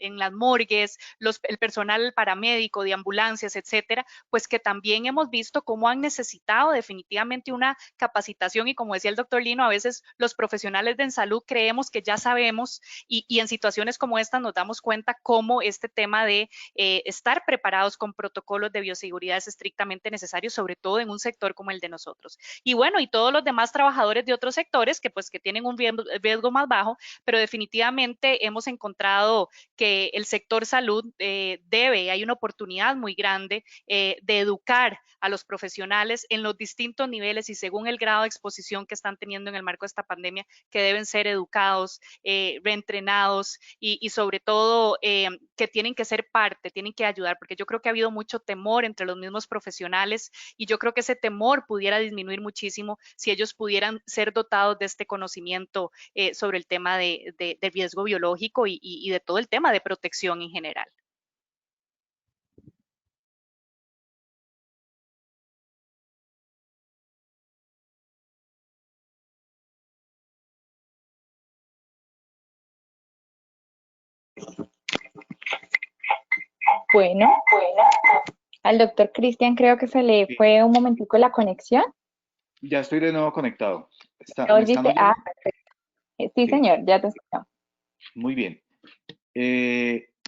las morgues, el personal paramédico de ambulancias, etcétera, pues que también hemos visto cómo han necesitado definitivamente una capacitación, y como decía el doctor Lino, a veces los profesionales de salud creemos que ya sabemos, y en situaciones como esta nos damos cuenta cómo este tema de estar preparados con protocolos de bioseguridad es estrictamente necesario, sobre todo en un sector como el de nosotros. Y bueno, y todos los demás trabajadores de otros sectores que tienen un riesgo más bajo, pero definitivamente hemos encontrado que el sector salud hay una oportunidad muy grande de educar a los profesionales en los distintos niveles y según el grado de exposición que están teniendo en el marco de esta pandemia, que deben ser educados, reentrenados y sobre todo que tienen que ser parte, tienen que ayudar, porque yo creo que ha habido mucho temor entre los mismos profesionales, y yo creo que ese temor pudiera disminuir muchísimo si ellos pudieran ser dotados de este conocimiento sobre el tema de riesgo biológico y de todo el tema de protección en general. Bueno, al doctor Cristian creo que se le fue un momentico la conexión. Ya estoy de nuevo conectado. Perfecto. Sí, señor, ya te escuchamos. Muy bien.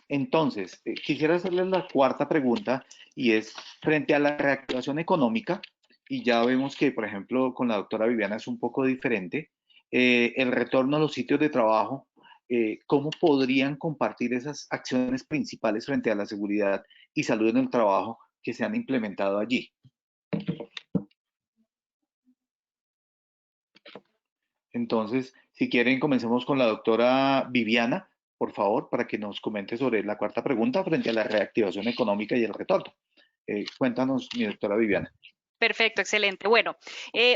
Entonces, quisiera hacerles la cuarta pregunta, y es frente a la reactivación económica, y ya vemos que, por ejemplo, con la doctora Viviana es un poco diferente, el retorno a los sitios de trabajo, ¿cómo podrían compartir esas acciones principales frente a la seguridad y salud en el trabajo que se han implementado allí? Entonces, si quieren, comencemos con la doctora Viviana, por favor, para que nos comente sobre la cuarta pregunta frente a la reactivación económica y el retorno. Cuéntanos, mi doctora Viviana. Perfecto, excelente. Bueno,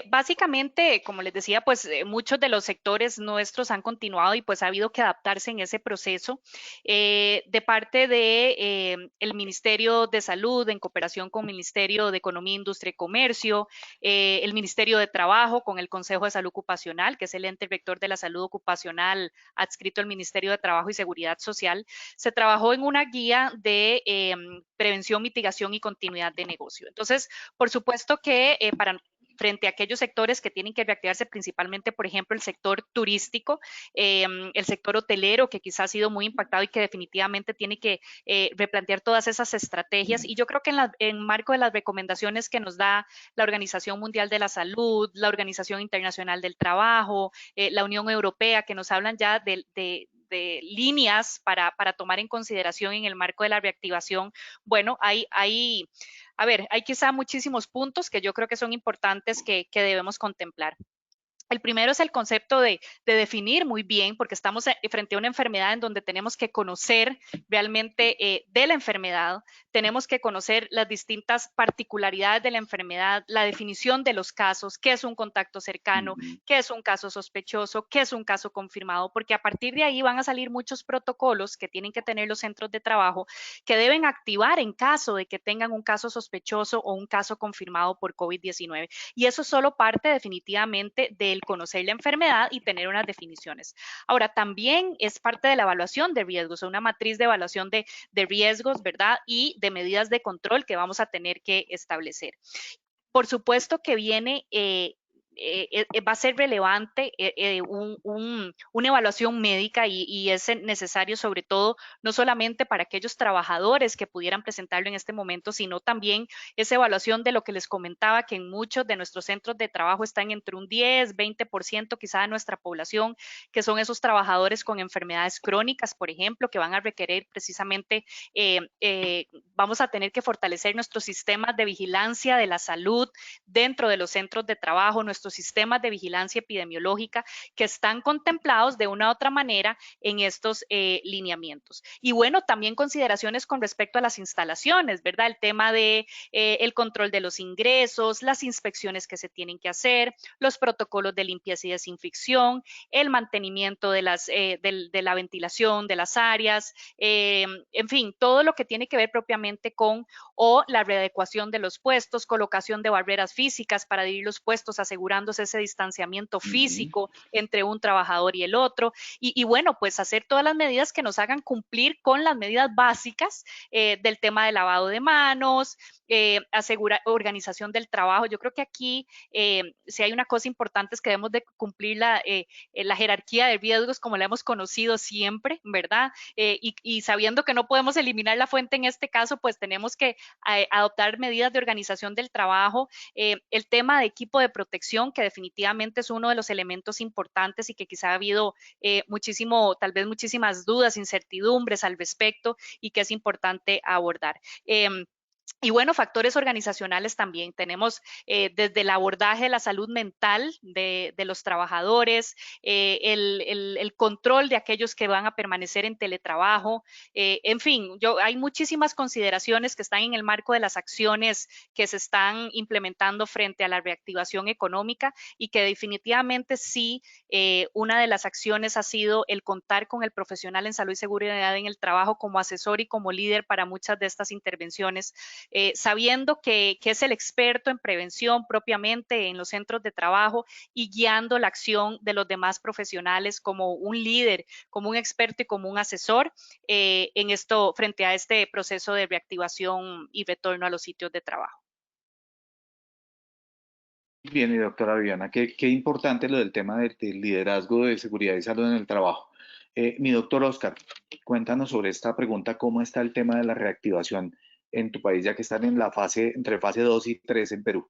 básicamente, como les decía, pues muchos de los sectores nuestros han continuado y pues ha habido que adaptarse en ese proceso. De parte de el Ministerio de Salud, en cooperación con el Ministerio de Economía, Industria y Comercio, el Ministerio de Trabajo con el Consejo de Salud Ocupacional, que es el ente rector de la salud ocupacional adscrito al Ministerio de Trabajo y Seguridad Social, se trabajó en una guía de prevención, mitigación y continuidad de negocio. Entonces, por supuesto que frente a aquellos sectores que tienen que reactivarse, principalmente, por ejemplo, el sector turístico, el sector hotelero, que quizás ha sido muy impactado y que definitivamente tiene que replantear todas esas estrategias. Y yo creo que en marco de las recomendaciones que nos da la Organización Mundial de la Salud, la Organización Internacional del Trabajo, la Unión Europea, que nos hablan ya de líneas para tomar en consideración en el marco de la reactivación, bueno, hay quizá muchísimos puntos que yo creo que son importantes que debemos contemplar. El primero es el concepto de definir muy bien, porque estamos frente a una enfermedad en donde tenemos que conocer realmente de la enfermedad, tenemos que conocer las distintas particularidades de la enfermedad, la definición de los casos, qué es un contacto cercano, qué es un caso sospechoso, qué es un caso confirmado, porque a partir de ahí van a salir muchos protocolos que tienen que tener los centros de trabajo que deben activar en caso de que tengan un caso sospechoso o un caso confirmado por COVID-19. Y eso es solo parte definitivamente del conocer la enfermedad y tener unas definiciones. Ahora, también es parte de la evaluación de riesgos, una matriz de evaluación de riesgos, ¿verdad? Y de medidas de control que vamos a tener que establecer. Por supuesto que viene va a ser relevante una evaluación médica y es necesario sobre todo no solamente para aquellos trabajadores que pudieran presentarlo en este momento, sino también esa evaluación de lo que les comentaba, que en muchos de nuestros centros de trabajo están entre un 10, 20% quizá de nuestra población, que son esos trabajadores con enfermedades crónicas, por ejemplo, que van a requerir precisamente, vamos a tener que fortalecer nuestros sistemas de vigilancia de la salud dentro de los centros de trabajo, nuestros sistemas de vigilancia epidemiológica que están contemplados de una u otra manera en estos lineamientos. Y bueno, también consideraciones con respecto a las instalaciones, ¿verdad? El tema de el control de los ingresos, las inspecciones que se tienen que hacer, los protocolos de limpieza y desinfección, el mantenimiento de la ventilación de las áreas, en fin, todo lo que tiene que ver propiamente con la readecuación de los puestos, colocación de barreras físicas para dividir los puestos, asegurándose ese distanciamiento físico entre un trabajador y el otro. Y bueno, pues hacer todas las medidas que nos hagan cumplir con las medidas básicas del tema de lavado de manos, asegurar organización del trabajo. Yo creo que aquí si hay una cosa importante es que debemos de cumplir la jerarquía de riesgos como la hemos conocido siempre, ¿verdad? Y sabiendo que no podemos eliminar la fuente en este caso, pues tenemos que adoptar medidas de organización del trabajo, el tema de equipo de protección, que definitivamente es uno de los elementos importantes y que quizá ha habido tal vez muchísimas dudas, incertidumbres al respecto y que es importante abordar. Y bueno, factores organizacionales también. Tenemos desde el abordaje de la salud mental de los trabajadores, el control de aquellos que van a permanecer en teletrabajo. En fin, hay muchísimas consideraciones que están en el marco de las acciones que se están implementando frente a la reactivación económica y que definitivamente sí, una de las acciones ha sido el contar con el profesional en salud y seguridad en el trabajo como asesor y como líder para muchas de estas intervenciones. Sabiendo que es el experto en prevención propiamente en los centros de trabajo y guiando la acción de los demás profesionales como un líder, como un experto y como un asesor en esto frente a este proceso de reactivación y retorno a los sitios de trabajo. Bien, y doctora Viviana, qué importante lo del tema del liderazgo de seguridad y salud en el trabajo. Mi doctor Oscar, cuéntanos sobre esta pregunta, ¿cómo está el tema de la reactivación en tu país, ya que están en la entre fase 2 y 3 en Perú?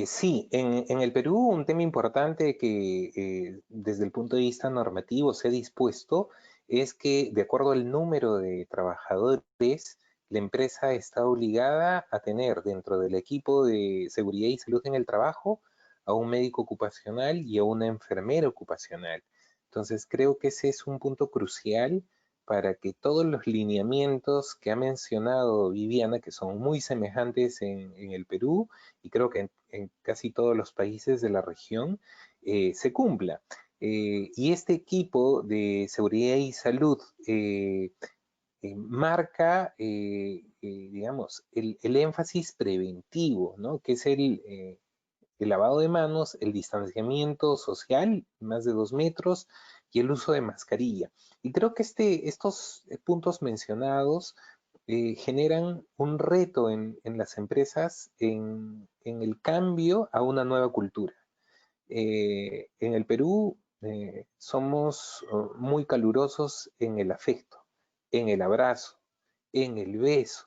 Sí, en el Perú un tema importante que desde el punto de vista normativo se ha dispuesto es que de acuerdo al número de trabajadores, la empresa está obligada a tener dentro del equipo de seguridad y salud en el trabajo a un médico ocupacional y a una enfermera ocupacional. Entonces creo que ese es un punto crucial para que todos los lineamientos que ha mencionado Viviana, que son muy semejantes en el Perú y creo que en casi todos los países de la región, se cumpla. Y este equipo de seguridad y salud marca, digamos, el énfasis preventivo, ¿no? Que es el lavado de manos, el distanciamiento social, más de 2 metros, y el uso de mascarilla. Y creo que estos puntos mencionados generan un reto en las empresas en el cambio a una nueva cultura. En el Perú somos muy calurosos en el afecto, en el abrazo, en el beso,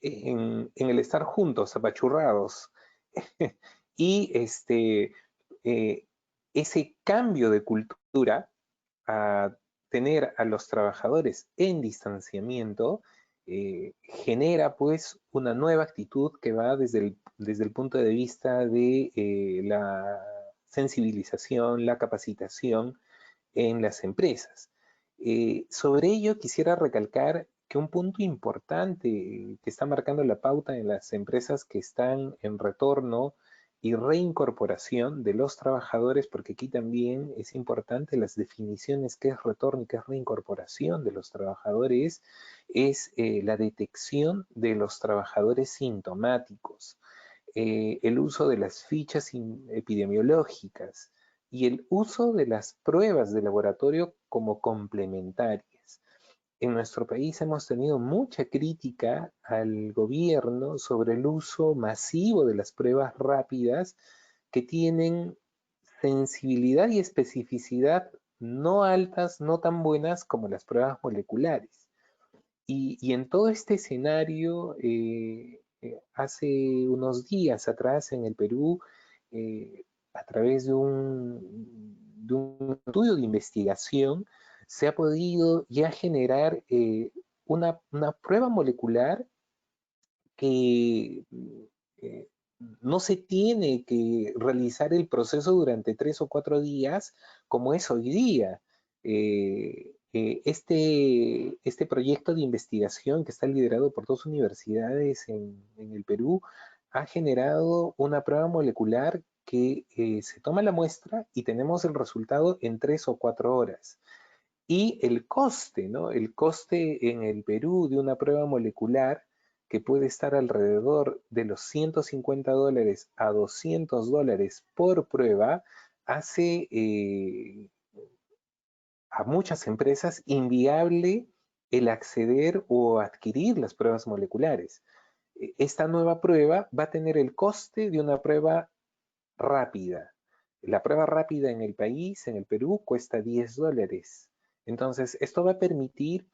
en el estar juntos, apachurrados. Y ese cambio de cultura a tener a los trabajadores en distanciamiento genera pues una nueva actitud que va desde el punto de vista de la sensibilización, la capacitación en las empresas. Sobre ello quisiera recalcar que un punto importante que está marcando la pauta en las empresas que están en retorno y reincorporación de los trabajadores, porque aquí también es importante las definiciones qué es retorno y qué es reincorporación de los trabajadores, es la detección de los trabajadores sintomáticos, el uso de las fichas epidemiológicas y el uso de las pruebas de laboratorio como complementarias. En nuestro país hemos tenido mucha crítica al gobierno sobre el uso masivo de las pruebas rápidas que tienen sensibilidad y especificidad no altas, no tan buenas como las pruebas moleculares. Y en todo este escenario, hace unos días atrás en el Perú, a través de un estudio de investigación, se ha podido ya generar una prueba molecular que no se tiene que realizar el proceso durante 3 o 4 días como es hoy día. Este proyecto de investigación que está liderado por 2 universidades en el Perú ha generado una prueba molecular que se toma la muestra y tenemos el resultado en 3 o 4 horas. Y el coste, ¿no? El coste en el Perú de una prueba molecular que puede estar alrededor de los $150 a $200 por prueba, hace a muchas empresas inviable el acceder o adquirir las pruebas moleculares. Esta nueva prueba va a tener el coste de una prueba rápida. La prueba rápida en el país, en el Perú, cuesta $10. Entonces, esto va a permitir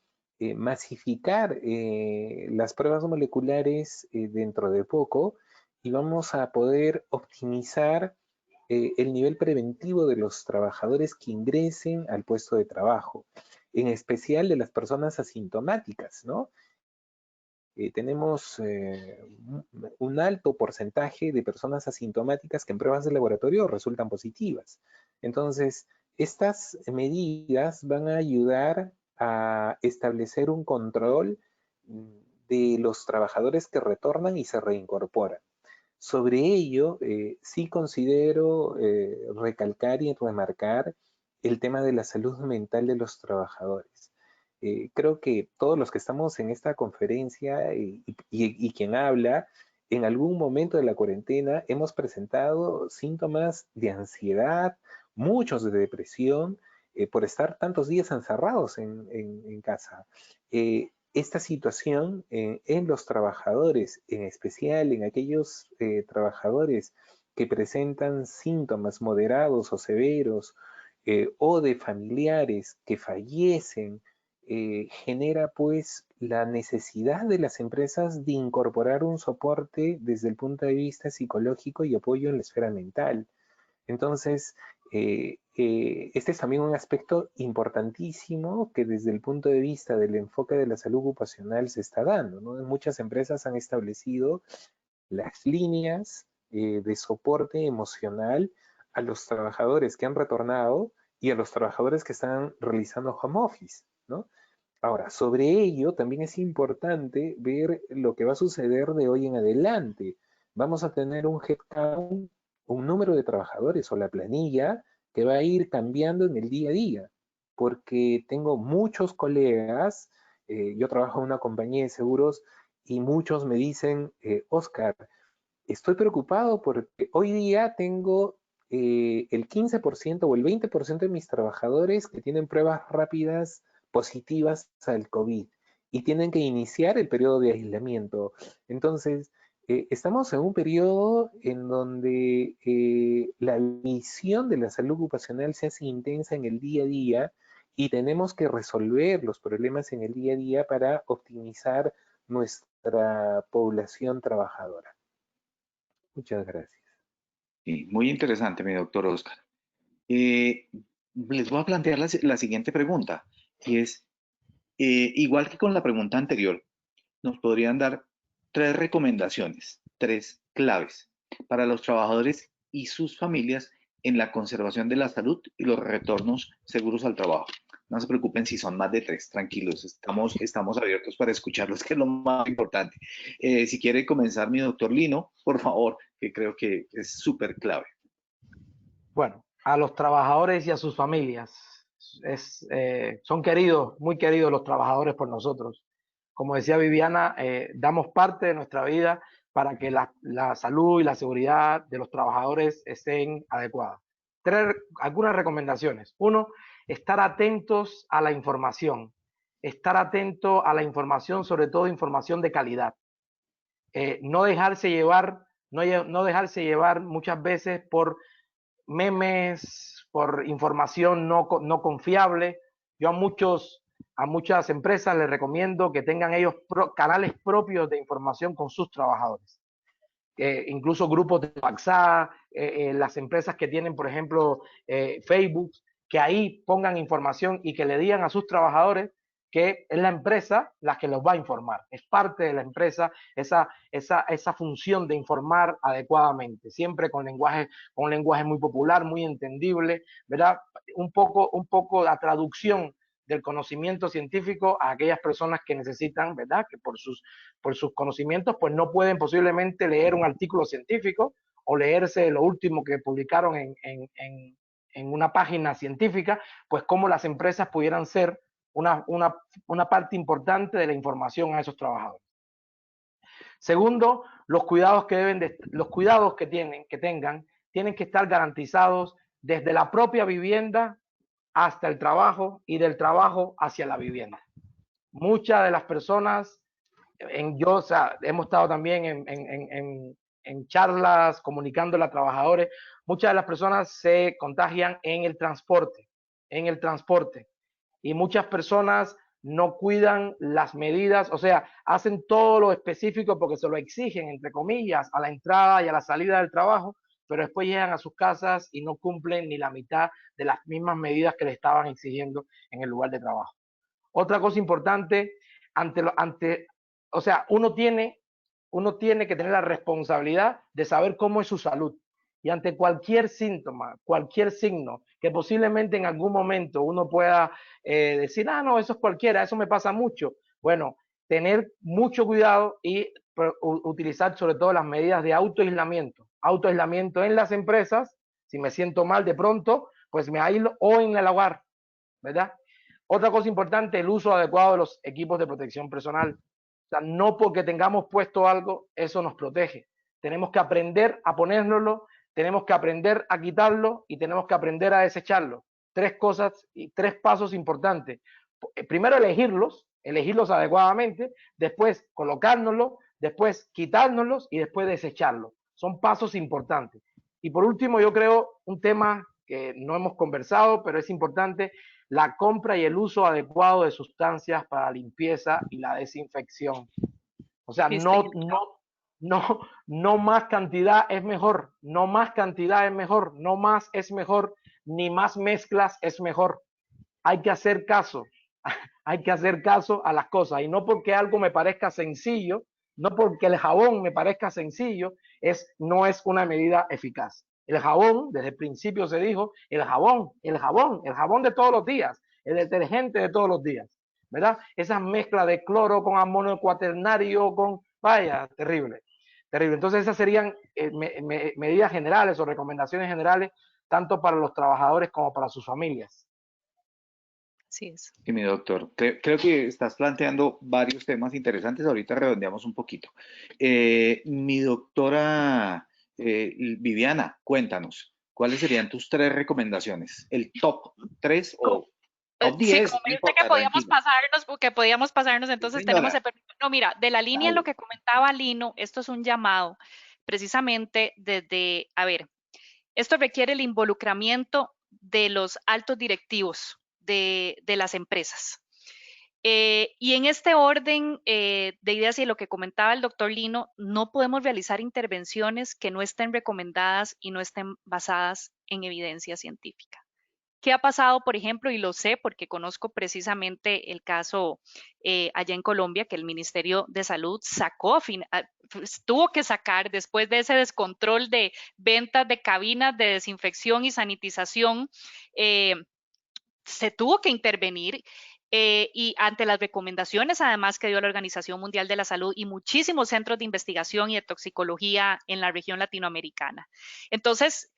masificar las pruebas moleculares dentro de poco y vamos a poder optimizar el nivel preventivo de los trabajadores que ingresen al puesto de trabajo, en especial de las personas asintomáticas, ¿no? Tenemos un alto porcentaje de personas asintomáticas que en pruebas de laboratorio resultan positivas. Entonces, estas medidas van a ayudar a establecer un control de los trabajadores que retornan y se reincorporan. Sobre ello, sí considero recalcar y remarcar el tema de la salud mental de los trabajadores. Creo que todos los que estamos en esta conferencia y quien habla, en algún momento de la cuarentena hemos presentado síntomas de ansiedad, muchos de depresión, por estar tantos días encerrados en casa. Esta situación en los trabajadores, en especial en aquellos trabajadores que presentan síntomas moderados o severos o de familiares que fallecen, genera pues la necesidad de las empresas de incorporar un soporte desde el punto de vista psicológico y apoyo en la esfera mental. Entonces, este es también un aspecto importantísimo que desde el punto de vista del enfoque de la salud ocupacional se está dando, ¿no? Muchas empresas han establecido las líneas de soporte emocional a los trabajadores que han retornado y a los trabajadores que están realizando home office, ¿no? Ahora, sobre ello también es importante ver lo que va a suceder de hoy en adelante. Vamos a tener un headcount, un número de trabajadores o la planilla que va a ir cambiando en el día a día, porque tengo muchos colegas, yo trabajo en una compañía de seguros y muchos me dicen, Oscar, estoy preocupado porque hoy día tengo el 15% o el 20% de mis trabajadores que tienen pruebas rápidas positivas al COVID y tienen que iniciar el periodo de aislamiento. Entonces, estamos en un periodo en donde la visión de la salud ocupacional se hace intensa en el día a día y tenemos que resolver los problemas en el día a día para optimizar nuestra población trabajadora. Muchas gracias. Sí, muy interesante, mi doctor Oscar. Les voy a plantear la siguiente pregunta, y es, igual que con la pregunta anterior, nos podrían dar 3 recomendaciones, 3 claves para los trabajadores y sus familias en la conservación de la salud y los retornos seguros al trabajo. No se preocupen si son más de 3, tranquilos, estamos abiertos para escucharlos, que es lo más importante. Si quiere comenzar mi doctor Lino, por favor, que creo que es súper clave. Bueno, a los trabajadores y a sus familias, son queridos, muy queridos los trabajadores por nosotros. Como decía Viviana, damos parte de nuestra vida para que la salud y la seguridad de los trabajadores estén adecuadas. Algunas recomendaciones. Uno, estar atentos a la información. Estar atento a la información, sobre todo información de calidad. No dejarse llevar muchas veces por memes, por información no confiable. Yo a muchas empresas les recomiendo que tengan ellos canales propios de información con sus trabajadores. Incluso grupos de WhatsApp, las empresas que tienen, por ejemplo, Facebook, que ahí pongan información y que le digan a sus trabajadores que es la empresa la que los va a informar. Es parte de la empresa esa función de informar adecuadamente, siempre con un lenguaje muy popular, muy entendible, ¿verdad? Un poco la traducción del conocimiento científico a aquellas personas que necesitan, ¿verdad? Que por sus conocimientos pues no pueden posiblemente leer un artículo científico o leerse lo último que publicaron en una página científica, pues cómo las empresas pudieran ser una parte importante de la información a esos trabajadores. Segundo, los cuidados que tengan tienen que estar garantizados desde la propia vivienda hasta el trabajo y del trabajo hacia la vivienda. Muchas de las personas, hemos estado también en charlas comunicándole a trabajadores, muchas de las personas se contagian en el transporte, y muchas personas no cuidan las medidas, o sea, hacen todo lo específico porque se lo exigen, entre comillas, a la entrada y a la salida del trabajo, pero después llegan a sus casas y no cumplen ni la mitad de las mismas medidas que le estaban exigiendo en el lugar de trabajo. Otra cosa importante, o sea, uno tiene que tener la responsabilidad de saber cómo es su salud. Y ante cualquier síntoma, cualquier signo, que posiblemente en algún momento uno pueda decir, no, eso es cualquiera, eso me pasa mucho. Bueno, tener mucho cuidado y utilizar sobre todo las medidas de autoaislamiento. Autoaislamiento en las empresas, si me siento mal de pronto, pues me aíslo, o en el hogar, ¿verdad? Otra cosa importante, el uso adecuado de los equipos de protección personal. O sea, no porque tengamos puesto algo, eso nos protege. Tenemos que aprender a ponérnoslo, tenemos que aprender a quitarlo y tenemos que aprender a desecharlo. 3 cosas y 3 pasos importantes. Primero elegirlos adecuadamente, después colocárnoslos, después quitárnoslos y después desecharlos. Son pasos importantes. Y por último, yo creo un tema que no hemos conversado, pero es importante, la compra y el uso adecuado de sustancias para la limpieza y la desinfección. O sea, no más cantidad es mejor, no más cantidad es mejor, no más es mejor, ni más mezclas es mejor. Hay que hacer caso a las cosas, y no porque algo me parezca sencillo, no porque el jabón me parezca sencillo, no es una medida eficaz. El jabón, desde el principio se dijo, el jabón de todos los días, el detergente de todos los días. ¿verdad? Esa mezcla de cloro con amonio cuaternario, vaya, terrible, terrible. Entonces esas serían medidas generales o recomendaciones generales, tanto para los trabajadores como para sus familias. Así es. Sí, mi doctor, creo que estás planteando varios temas interesantes. Ahorita redondeamos un poquito. Mi doctora Viviana, cuéntanos, ¿cuáles serían tus 3 recomendaciones? El top 3 o top Sí, 10, como no me dijiste importa, tranquila. que podíamos pasarnos, Sí, entonces tenemos señora, el permiso. No, mira, de la línea en lo dale. que comentaba Lino, esto es un llamado precisamente desde, a ver, esto requiere el involucramiento de los altos directivos de las empresas. Y en este orden de ideas y lo que comentaba el doctor Lino, no podemos realizar intervenciones que no estén recomendadas y no estén basadas en evidencia científica. ¿Qué ha pasado, por ejemplo? Y lo sé porque conozco precisamente el caso allá en Colombia, que el Ministerio de Salud tuvo que sacar después de ese descontrol de ventas de cabinas de desinfección y sanitización, se tuvo que intervenir y ante las recomendaciones además que dio la Organización Mundial de la Salud y muchísimos centros de investigación y de toxicología en la región latinoamericana. Entonces,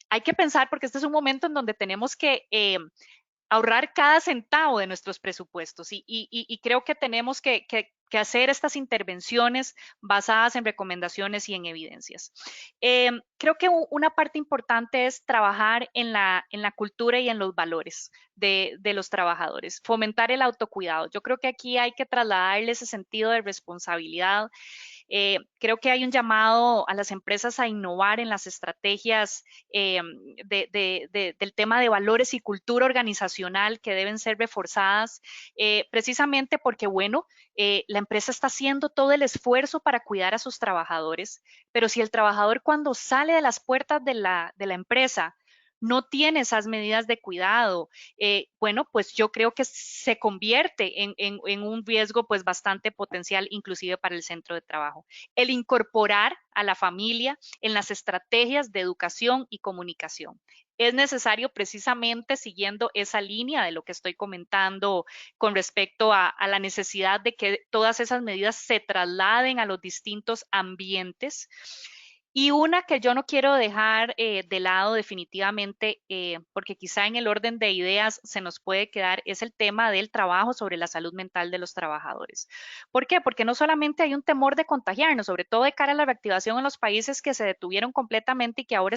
hay que pensar porque este es un momento en donde tenemos que ahorrar cada centavo de nuestros presupuestos y creo que tenemos que hacer estas intervenciones basadas en recomendaciones y en evidencias. Creo que una parte importante es trabajar en la cultura y en los valores de los trabajadores, fomentar el autocuidado. Yo creo que aquí hay que trasladarle ese sentido de responsabilidad. Creo que hay un llamado a las empresas a innovar en las estrategias del tema de valores y cultura organizacional que deben ser reforzadas, precisamente porque, bueno, la empresa está haciendo todo el esfuerzo para cuidar a sus trabajadores, pero si el trabajador cuando sale de las puertas de la empresa no tiene esas medidas de cuidado, bueno, pues yo creo que se convierte en un riesgo pues bastante potencial, inclusive para el centro de trabajo. El incorporar a la familia en las estrategias de educación y comunicación. Es necesario precisamente siguiendo esa línea de lo que estoy comentando con respecto a la necesidad de que todas esas medidas se trasladen a los distintos ambientes. Y una que yo no quiero dejar de lado definitivamente, porque quizá en el orden de ideas se nos puede quedar, es el tema del trabajo sobre la salud mental de los trabajadores. ¿Por qué? Porque no solamente hay un temor de contagiarnos, sobre todo de cara a la reactivación en los países que se detuvieron completamente y que ahora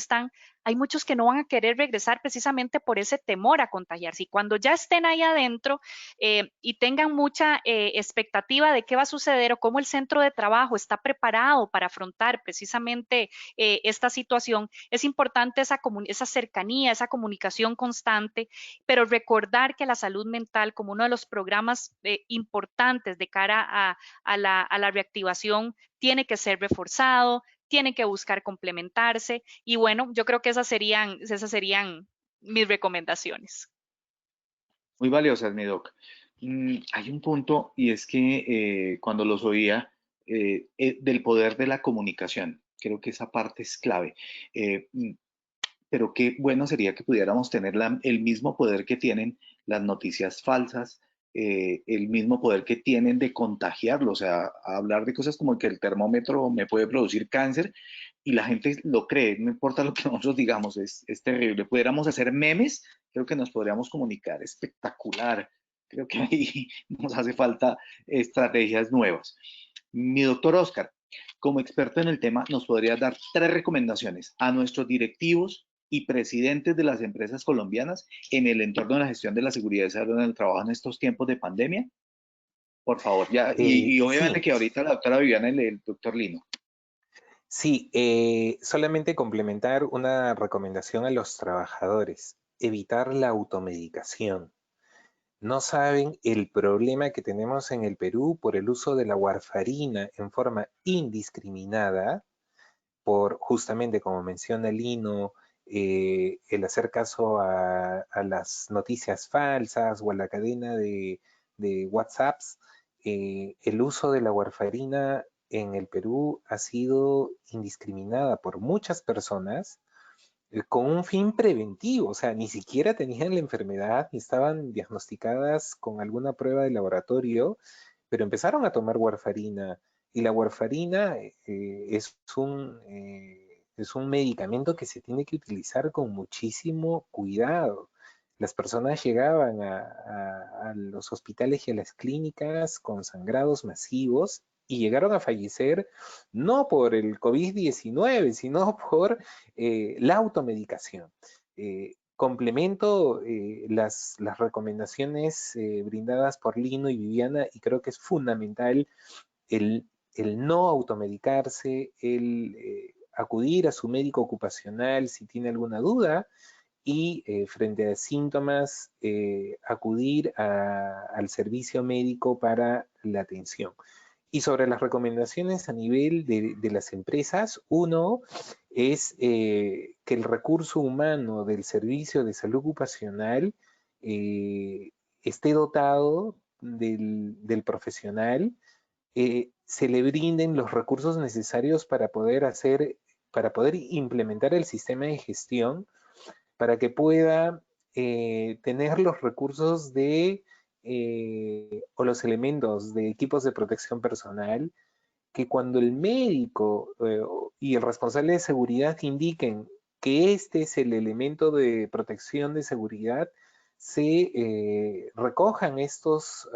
hay muchos que no van a querer regresar precisamente por ese temor a contagiarse. Y cuando ya estén ahí adentro y tengan mucha expectativa de qué va a suceder o cómo el centro de trabajo está preparado para afrontar precisamente esta situación, es importante esa cercanía, esa comunicación constante, pero recordar que la salud mental como uno de los programas importantes de cara a la reactivación tiene que ser reforzado, tiene que buscar complementarse y bueno, yo creo que esas serían mis recomendaciones. Muy valiosas, mi doc. Hay un punto y es que cuando los oía del poder de la comunicación, creo que esa parte es clave. Pero qué bueno sería que pudiéramos tener el mismo poder que tienen las noticias falsas, el mismo poder que tienen de contagiarlo, o sea, hablar de cosas como que el termómetro me puede producir cáncer y la gente lo cree, no importa lo que nosotros digamos, es terrible. Pudiéramos hacer memes, creo que nos podríamos comunicar espectacular. Creo que ahí nos hace falta estrategias nuevas. Mi doctor Oscar, como experto en el tema, nos podría dar 3 recomendaciones a nuestros directivos y presidentes de las empresas colombianas en el entorno de la gestión de la seguridad y salud en el trabajo en estos tiempos de pandemia. Por favor, ya, y obviamente Sí, que ahorita la doctora Viviana y el doctor Lino. sí, solamente complementar una recomendación a los trabajadores, evitar la automedicación. No saben el problema que tenemos en el Perú por el uso de la warfarina en forma indiscriminada, por justamente como menciona Lino, el hacer caso a las noticias falsas o a la cadena de WhatsApps. El uso de la warfarina en el Perú ha sido indiscriminada por muchas personas con un fin preventivo, o sea, ni siquiera tenían la enfermedad ni estaban diagnosticadas con alguna prueba de laboratorio, pero empezaron a tomar warfarina y la warfarina es un medicamento que se tiene que utilizar con muchísimo cuidado. Las personas llegaban a los hospitales y a las clínicas con sangrados masivos y llegaron a fallecer no por el COVID-19, sino por la automedicación. Complemento las recomendaciones brindadas por Lino y Viviana y creo que es fundamental el, el no automedicarse, el acudir a su médico ocupacional si tiene alguna duda y frente a síntomas acudir al servicio médico para la atención. Y sobre las recomendaciones a nivel de las empresas, uno es que el recurso humano del servicio de salud ocupacional esté dotado del profesional, se le brinden los recursos necesarios para poder implementar el sistema de gestión, para que pueda tener los recursos o los elementos de equipos de protección personal, que cuando el médico y el responsable de seguridad indiquen que este es el elemento de protección de seguridad, se recojan estos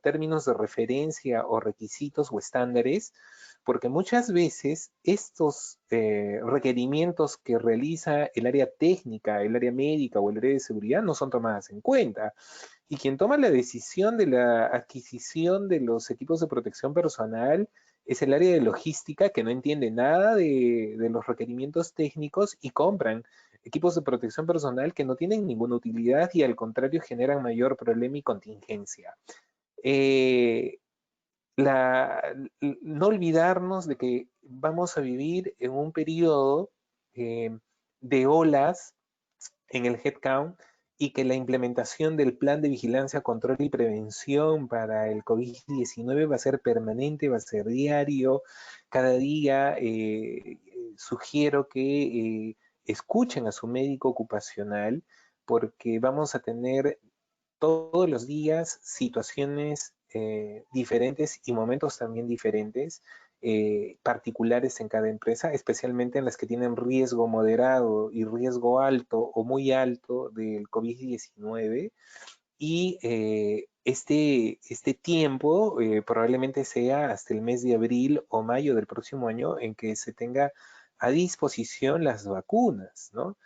términos de referencia o requisitos o estándares, porque muchas veces estos requerimientos que realiza el área técnica, el área médica o el área de seguridad no son tomadas en cuenta. Y quien toma la decisión de la adquisición de los equipos de protección personal es el área de logística, que no entiende nada de los requerimientos técnicos y compran equipos de protección personal que no tienen ninguna utilidad y al contrario generan mayor problema y contingencia. No olvidarnos de que vamos a vivir en un periodo de olas en el headcount y que la implementación del plan de vigilancia, control y prevención para el COVID-19 va a ser permanente, va a ser diario. Cada día sugiero que escuchen a su médico ocupacional porque vamos a tener todos los días situaciones diferentes y momentos también diferentes, particulares en cada empresa, especialmente en las que tienen riesgo moderado y riesgo alto o muy alto del COVID-19. Y este tiempo probablemente sea hasta el mes de abril o mayo del próximo año en que se tenga a disposición las vacunas, ¿no?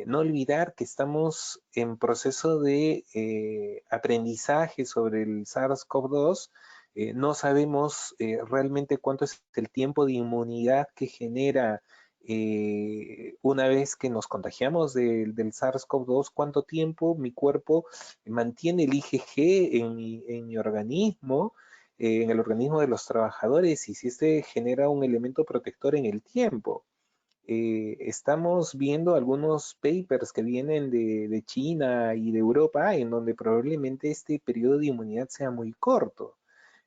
No olvidar que estamos en proceso de aprendizaje sobre el SARS-CoV-2. No sabemos realmente cuánto es el tiempo de inmunidad que genera una vez que nos contagiamos del SARS-CoV-2, cuánto tiempo mi cuerpo mantiene el IgG en mi organismo, en el organismo de los trabajadores, y si este genera un elemento protector en el tiempo. Estamos viendo algunos papers que vienen de China y de Europa en donde probablemente este periodo de inmunidad sea muy corto.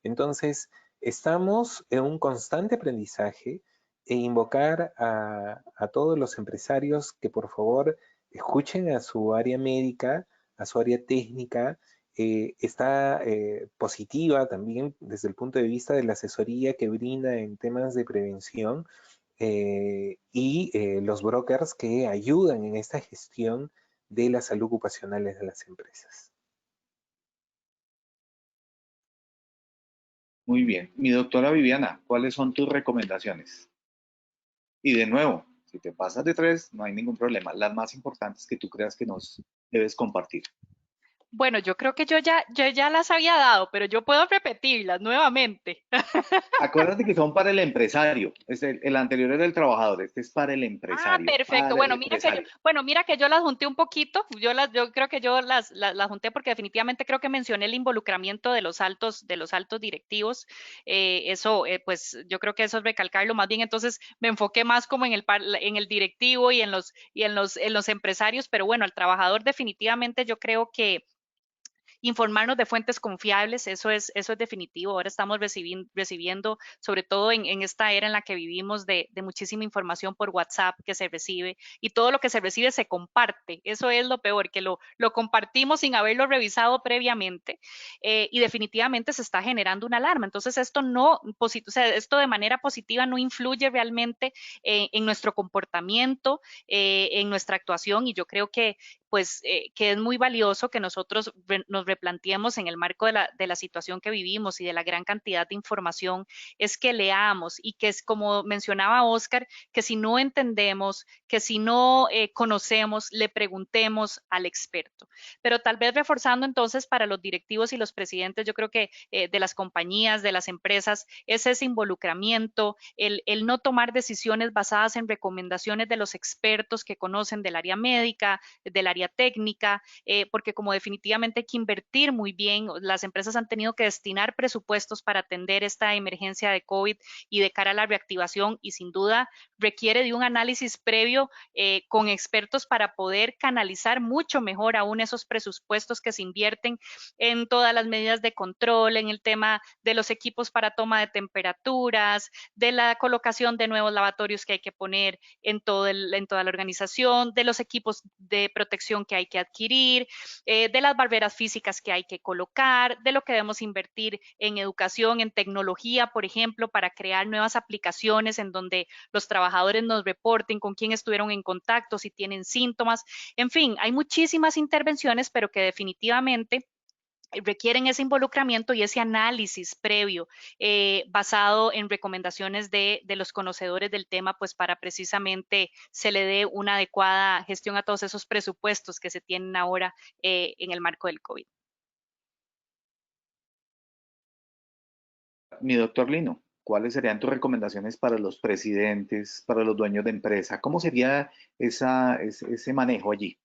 Entonces, estamos en un constante aprendizaje e invocar a todos los empresarios que por favor escuchen a su área médica, a su área técnica. Está positiva también desde el punto de vista de la asesoría que brinda en temas de prevención, y los brokers que ayudan en esta gestión de la salud ocupacional de las empresas. Muy bien. Mi doctora Viviana, ¿cuáles son tus recomendaciones? Y de nuevo, si te pasas de 3, no hay ningún problema. Las más importantes que tú creas que nos debes compartir. Bueno, yo creo que yo ya las había dado, pero yo puedo repetirlas nuevamente. Acuérdate que son para el empresario. El anterior era el trabajador, este es para el empresario. Ah, perfecto. Bueno, mira que yo las junté un poquito. Yo creo que yo las junté porque definitivamente creo que mencioné el involucramiento de los altos directivos. Pues yo creo que eso es recalcarlo. Más bien, entonces me enfoqué más como en el directivo y en los empresarios. Pero bueno, al trabajador definitivamente yo creo que informarnos de fuentes confiables, eso es definitivo. Ahora estamos recibiendo sobre todo en esta era en la que vivimos, de muchísima información por WhatsApp que se recibe, y todo lo que se recibe se comparte. Eso es lo peor, que lo compartimos sin haberlo revisado previamente, y definitivamente se está generando una alarma. Entonces esto esto de manera positiva no influye realmente en nuestro comportamiento, en nuestra actuación, y yo creo que que es muy valioso que nosotros nos replanteemos en el marco de la situación que vivimos y de la gran cantidad de información, es que leamos, y que es como mencionaba Oscar, que si no entendemos, que si no conocemos, le preguntemos al experto. Pero tal vez reforzando entonces para los directivos y los presidentes, yo creo que de las compañías, de las empresas, es ese involucramiento, el no tomar decisiones basadas en recomendaciones de los expertos que conocen del área médica, del área técnica, porque como definitivamente hay que invertir muy bien, las empresas han tenido que destinar presupuestos para atender esta emergencia de COVID y de cara a la reactivación, y sin duda requiere de un análisis previo con expertos para poder canalizar mucho mejor aún esos presupuestos que se invierten en todas las medidas de control, en el tema de los equipos para toma de temperaturas, de la colocación de nuevos lavatorios que hay que poner en toda la organización, de los equipos de protección que hay que adquirir, de las barreras físicas que hay que colocar, de lo que debemos invertir en educación, en tecnología, por ejemplo, para crear nuevas aplicaciones en donde los trabajadores nos reporten con quién estuvieron en contacto, si tienen síntomas. En fin, hay muchísimas intervenciones, pero que definitivamente requieren ese involucramiento y ese análisis previo basado en recomendaciones de los conocedores del tema, pues para precisamente se le dé una adecuada gestión a todos esos presupuestos que se tienen ahora en el marco del COVID. Mi doctor Lino, ¿cuáles serían tus recomendaciones para los presidentes, para los dueños de empresa? ¿Cómo sería ese manejo allí?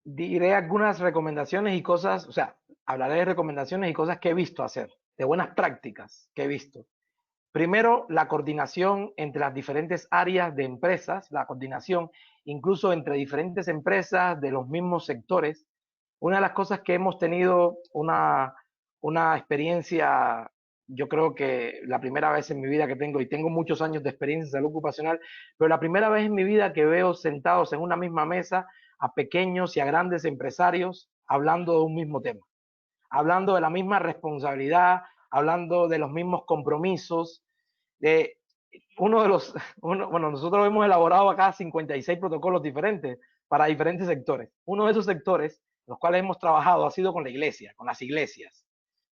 Diré algunas recomendaciones y cosas, o sea, hablaré de recomendaciones y cosas que he visto hacer, de buenas prácticas que he visto. Primero, la coordinación entre las diferentes áreas de empresas, la coordinación incluso entre diferentes empresas de los mismos sectores. Una de las cosas que hemos tenido una experiencia, yo creo que la primera vez en mi vida que tengo, y tengo muchos años de experiencia en salud ocupacional, pero la primera vez en mi vida que veo sentados en una misma mesa a pequeños y a grandes empresarios hablando de un mismo tema, hablando de la misma responsabilidad, hablando de los mismos compromisos. Bueno, nosotros hemos elaborado acá 56 protocolos diferentes para diferentes sectores. Uno de esos sectores, los cuales hemos trabajado, ha sido con la iglesia, con las iglesias.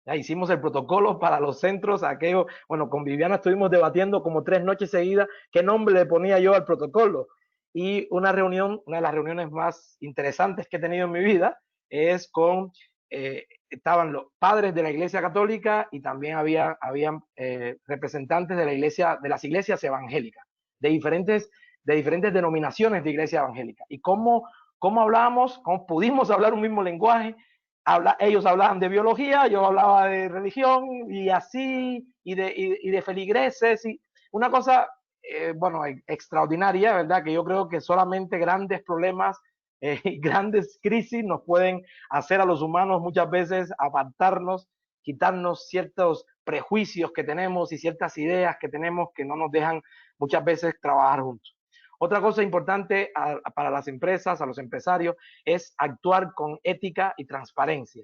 Ya hicimos el protocolo para los centros, aquello, bueno, con Viviana estuvimos debatiendo como 3 noches seguidas qué nombre le ponía yo al protocolo. Y una de las reuniones más interesantes que he tenido en mi vida es con, estaban los padres de la Iglesia Católica y también habían representantes de las iglesias evangélicas, de diferentes denominaciones de iglesia evangélica. Y cómo hablábamos, cómo pudimos hablar un mismo lenguaje. Ellos hablaban de biología, yo hablaba de religión y así, y de feligreses, y una cosa bueno, extraordinaria, ¿verdad? Que yo creo que solamente grandes problemas y grandes crisis nos pueden hacer a los humanos muchas veces apartarnos, quitarnos ciertos prejuicios que tenemos y ciertas ideas que tenemos que no nos dejan muchas veces trabajar juntos. Otra cosa importante para las empresas, a los empresarios, es actuar con ética y transparencia.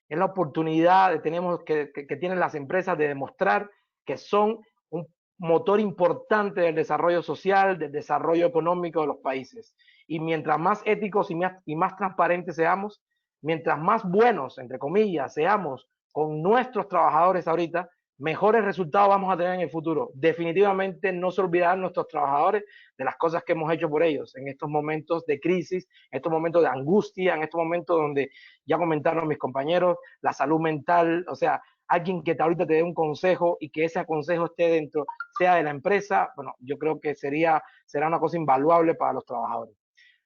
Es la oportunidad que tienen las empresas de demostrar que son un motor importante del desarrollo social, del desarrollo económico de los países. Y mientras más éticos y más transparentes seamos, mientras más buenos, entre comillas, seamos con nuestros trabajadores ahorita, mejores resultados vamos a tener en el futuro. Definitivamente no se olvidarán nuestros trabajadores de las cosas que hemos hecho por ellos en estos momentos de crisis, en estos momentos de angustia, en estos momentos donde ya comentaron mis compañeros, la salud mental, o sea, alguien que ahorita te dé un consejo y que ese consejo esté dentro, sea de la empresa, bueno, yo creo que será una cosa invaluable para los trabajadores.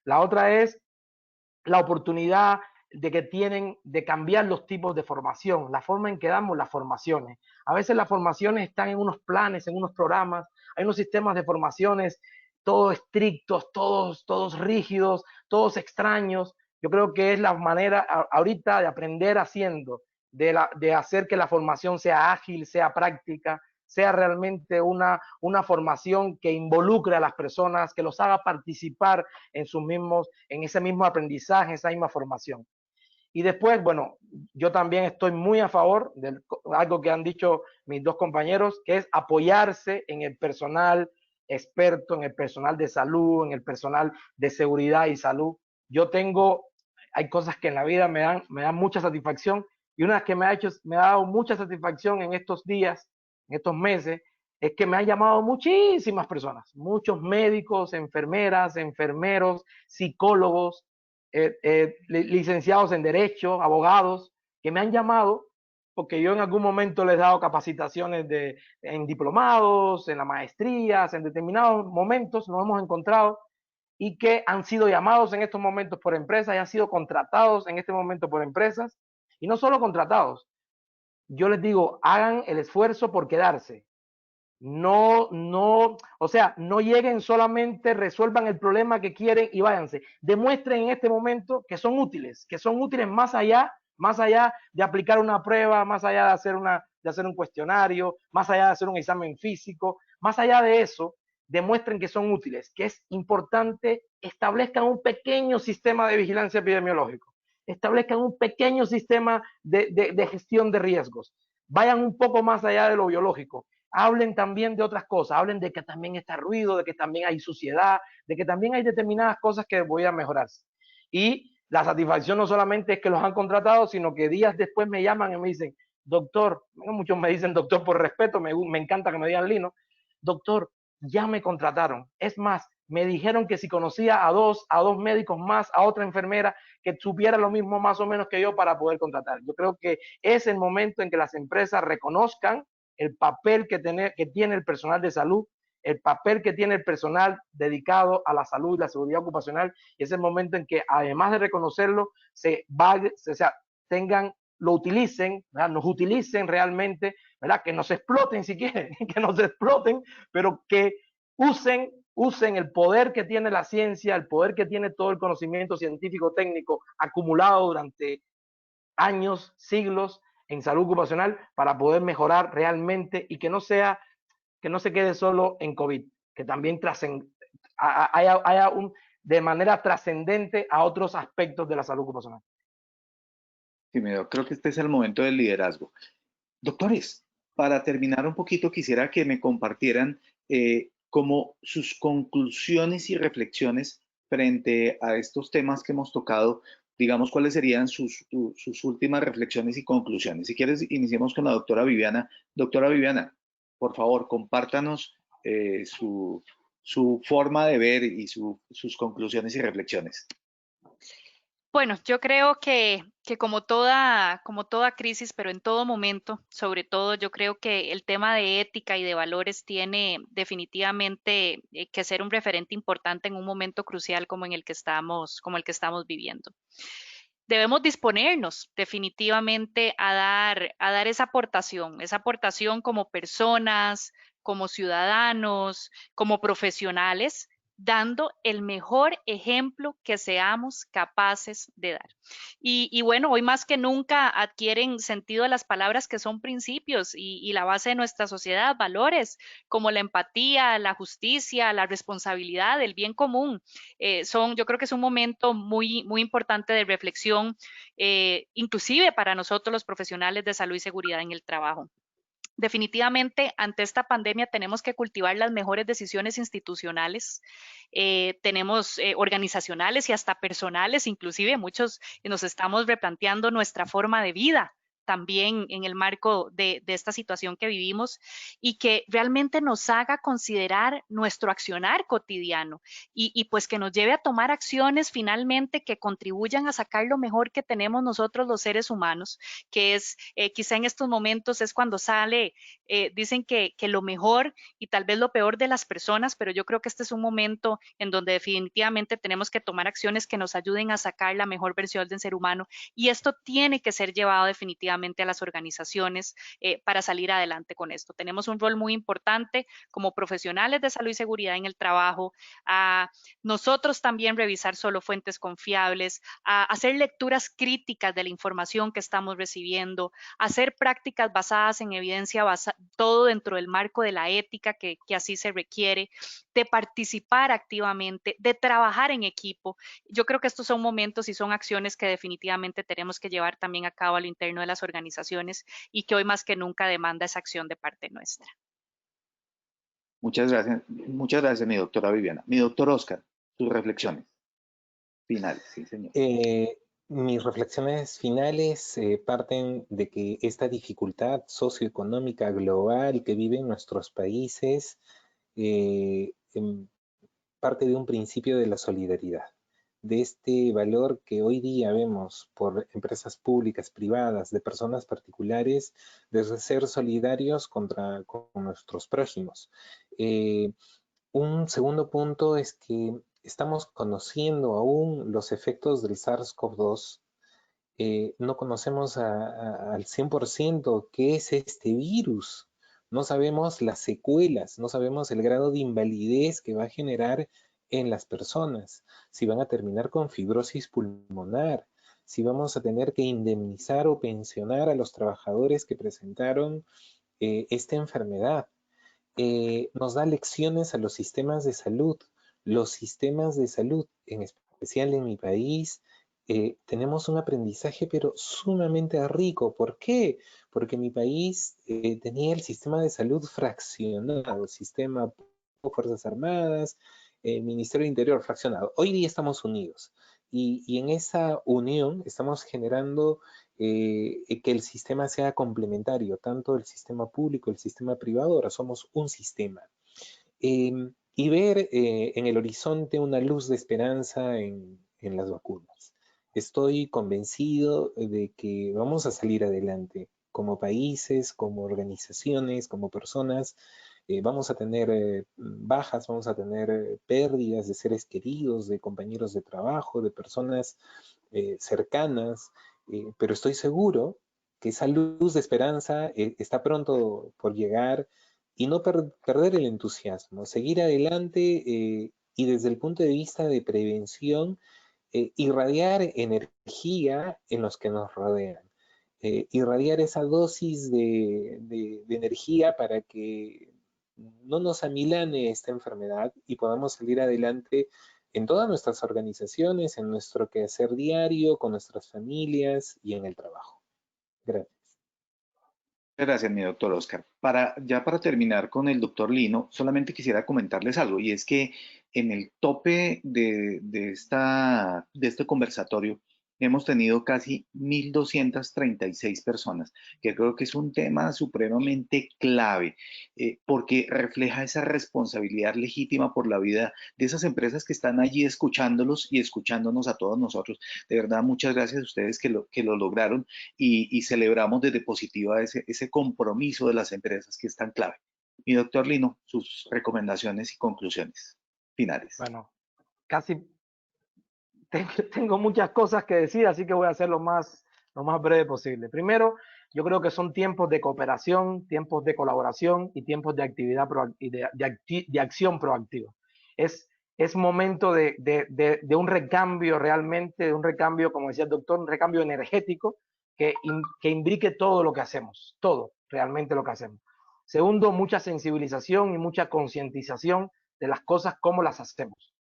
La otra es la oportunidad de que tienen de cambiar los tipos de formación, la forma en que damos las formaciones. A veces las formaciones están en unos planes, en unos programas, hay unos sistemas de formaciones todos estrictos, todos rígidos, todos extraños, Yo creo que es la manera ahorita de aprender haciendo, de hacer que la formación sea ágil, sea práctica, sea realmente una formación que involucre a las personas, que los haga participar en ese mismo aprendizaje, esa misma formación. Y después, bueno, yo también estoy muy a favor de algo que han dicho mis dos compañeros, que es apoyarse en el personal experto, en el personal de salud, en el personal de seguridad y salud. Hay cosas que en la vida me dan mucha satisfacción, y una que me ha dado mucha satisfacción en estos días, en estos meses, es que me han llamado muchísimas personas, muchos médicos, enfermeras, enfermeros, psicólogos, licenciados en Derecho, abogados, que me han llamado porque yo en algún momento les he dado capacitaciones en diplomados, en las maestrías, en determinados momentos nos hemos encontrado, y que han sido llamados en estos momentos por empresas y han sido contratados en este momento por empresas, y no solo contratados. Yo les digo, hagan el esfuerzo por quedarse. No lleguen solamente, resuelvan el problema que quieren y váyanse. Demuestren en este momento que son útiles más allá de aplicar una prueba, más allá de hacer un cuestionario, más allá de hacer un examen físico, más allá de eso, demuestren que son útiles, que es importante. Establezcan un pequeño sistema de vigilancia epidemiológico, establezcan un pequeño sistema de gestión de riesgos, vayan un poco más allá de lo biológico. Hablen también de otras cosas, hablen de que también está ruido, de que también hay suciedad, de que también hay determinadas cosas que podrían mejorarse. Y la satisfacción no solamente es que los han contratado, sino que días después me llaman y me dicen, doctor, muchos me dicen doctor por respeto, me encanta que me digan Lino, doctor, ya me contrataron. Es más, me dijeron que si conocía a dos médicos más, a otra enfermera que supiera lo mismo más o menos que yo para poder contratar. Yo creo que es el momento en que las empresas reconozcan el papel que tiene el personal de salud, el papel que tiene el personal dedicado a la salud y la seguridad ocupacional, y es el momento en que, además de reconocerlo, lo utilicen, ¿verdad? Nos utilicen realmente, ¿verdad? Que nos exploten si quieren, que nos exploten, pero que usen el poder que tiene la ciencia, el poder que tiene todo el conocimiento científico técnico acumulado durante años, siglos, en salud ocupacional, para poder mejorar realmente, y que no se quede solo en COVID, que también haya de manera trascendente a otros aspectos de la salud ocupacional. Sí, creo que este es el momento del liderazgo. Doctores, para terminar un poquito, quisiera que me compartieran como sus conclusiones y reflexiones frente a estos temas que hemos tocado. Digamos, ¿cuáles serían sus últimas reflexiones y conclusiones? Si quieres, iniciemos con la doctora Viviana. Doctora Viviana, por favor, compártanos su forma de ver y sus conclusiones y reflexiones. Bueno, yo creo que como toda crisis, pero en todo momento, sobre todo, yo creo que el tema de ética y de valores tiene definitivamente que ser un referente importante en un momento crucial como el que estamos viviendo. Debemos disponernos definitivamente a dar esa aportación como personas, como ciudadanos, como profesionales, dando el mejor ejemplo que seamos capaces de dar. Y bueno, hoy más que nunca adquieren sentido las palabras que son principios y la base de nuestra sociedad, valores como la empatía, la justicia, la responsabilidad, el bien común. Yo creo que es un momento muy, muy importante de reflexión, inclusive para nosotros los profesionales de salud y seguridad en el trabajo. Definitivamente, ante esta pandemia tenemos que cultivar las mejores decisiones institucionales, organizacionales y hasta personales, inclusive muchos nos estamos replanteando nuestra forma de vida también en el marco de esta situación que vivimos, y que realmente nos haga considerar nuestro accionar cotidiano y pues que nos lleve a tomar acciones finalmente que contribuyan a sacar lo mejor que tenemos nosotros los seres humanos, que es quizá en estos momentos es cuando sale, dicen que lo mejor y tal vez lo peor de las personas, pero yo creo que este es un momento en donde definitivamente tenemos que tomar acciones que nos ayuden a sacar la mejor versión del ser humano, y esto tiene que ser llevado definitivamente definitivamente a las organizaciones para salir adelante con esto. Tenemos un rol muy importante como profesionales de salud y seguridad en el trabajo, a nosotros también revisar solo fuentes confiables, a hacer lecturas críticas de la información que estamos recibiendo, hacer prácticas basadas en evidencia, todo dentro del marco de la ética que así se requiere, de participar activamente, de trabajar en equipo. Yo creo que estos son momentos y son acciones que definitivamente tenemos que llevar también a cabo a lo interno de las organizaciones y que hoy más que nunca demanda esa acción de parte nuestra. Muchas gracias, mi doctora Viviana. Mi doctor Oscar, sus reflexiones finales, sí, señor. Mis reflexiones finales parten de que esta dificultad socioeconómica global que viven nuestros países parte de un principio de la solidaridad, de este valor que hoy día vemos por empresas públicas, privadas, de personas particulares, de ser solidarios con nuestros prójimos. Un segundo punto es que estamos conociendo aún los efectos del SARS-CoV-2. No conocemos al 100% qué es este virus. No sabemos las secuelas, no sabemos el grado de invalidez que va a generar en las personas, si van a terminar con fibrosis pulmonar, si vamos a tener que indemnizar o pensionar a los trabajadores que presentaron esta enfermedad. Nos da lecciones a los sistemas de salud. Los sistemas de salud, en especial en mi país, tenemos un aprendizaje pero sumamente rico. ¿Por qué? Porque mi país tenía el sistema de salud fraccionado, el sistema Fuerzas Armadas, Ministerio del Interior fraccionado. Hoy día estamos unidos y en esa unión estamos generando que el sistema sea complementario, tanto el sistema público, el sistema privado, ahora somos un sistema. Y ver en el horizonte una luz de esperanza en las vacunas. Estoy convencido de que vamos a salir adelante como países, como organizaciones, como personas. Vamos a tener bajas, vamos a tener pérdidas de seres queridos, de compañeros de trabajo, de personas cercanas, pero estoy seguro que esa luz de esperanza está pronto por llegar y no perder el entusiasmo, seguir adelante y desde el punto de vista de prevención, irradiar energía en los que nos rodean. Irradiar esa dosis de energía para que no nos amilane esta enfermedad y podamos salir adelante en todas nuestras organizaciones, en nuestro quehacer diario, con nuestras familias y en el trabajo. Gracias. Gracias, mi doctor Oscar. Para terminar con el doctor Lino, solamente quisiera comentarles algo, y es que en el tope de este conversatorio hemos tenido casi 1.236 personas, que creo que es un tema supremamente clave, porque refleja esa responsabilidad legítima por la vida de esas empresas que están allí escuchándolos y escuchándonos a todos nosotros. De verdad, muchas gracias a ustedes que lo lograron y celebramos desde Positiva ese compromiso de las empresas que es tan clave. Mi doctor Lino, sus recomendaciones y conclusiones finales. Bueno, casi tengo muchas cosas que decir, así que voy a hacer lo más breve posible. Primero, yo creo que son tiempos de cooperación, tiempos de colaboración y tiempos de actividad y de acción proactiva. Es momento de un recambio realmente, de un recambio, como decía el doctor, un recambio energético que imbrique todo lo que hacemos, todo realmente lo que hacemos. Segundo, mucha sensibilización y mucha concientización de las cosas, cómo las hacemos.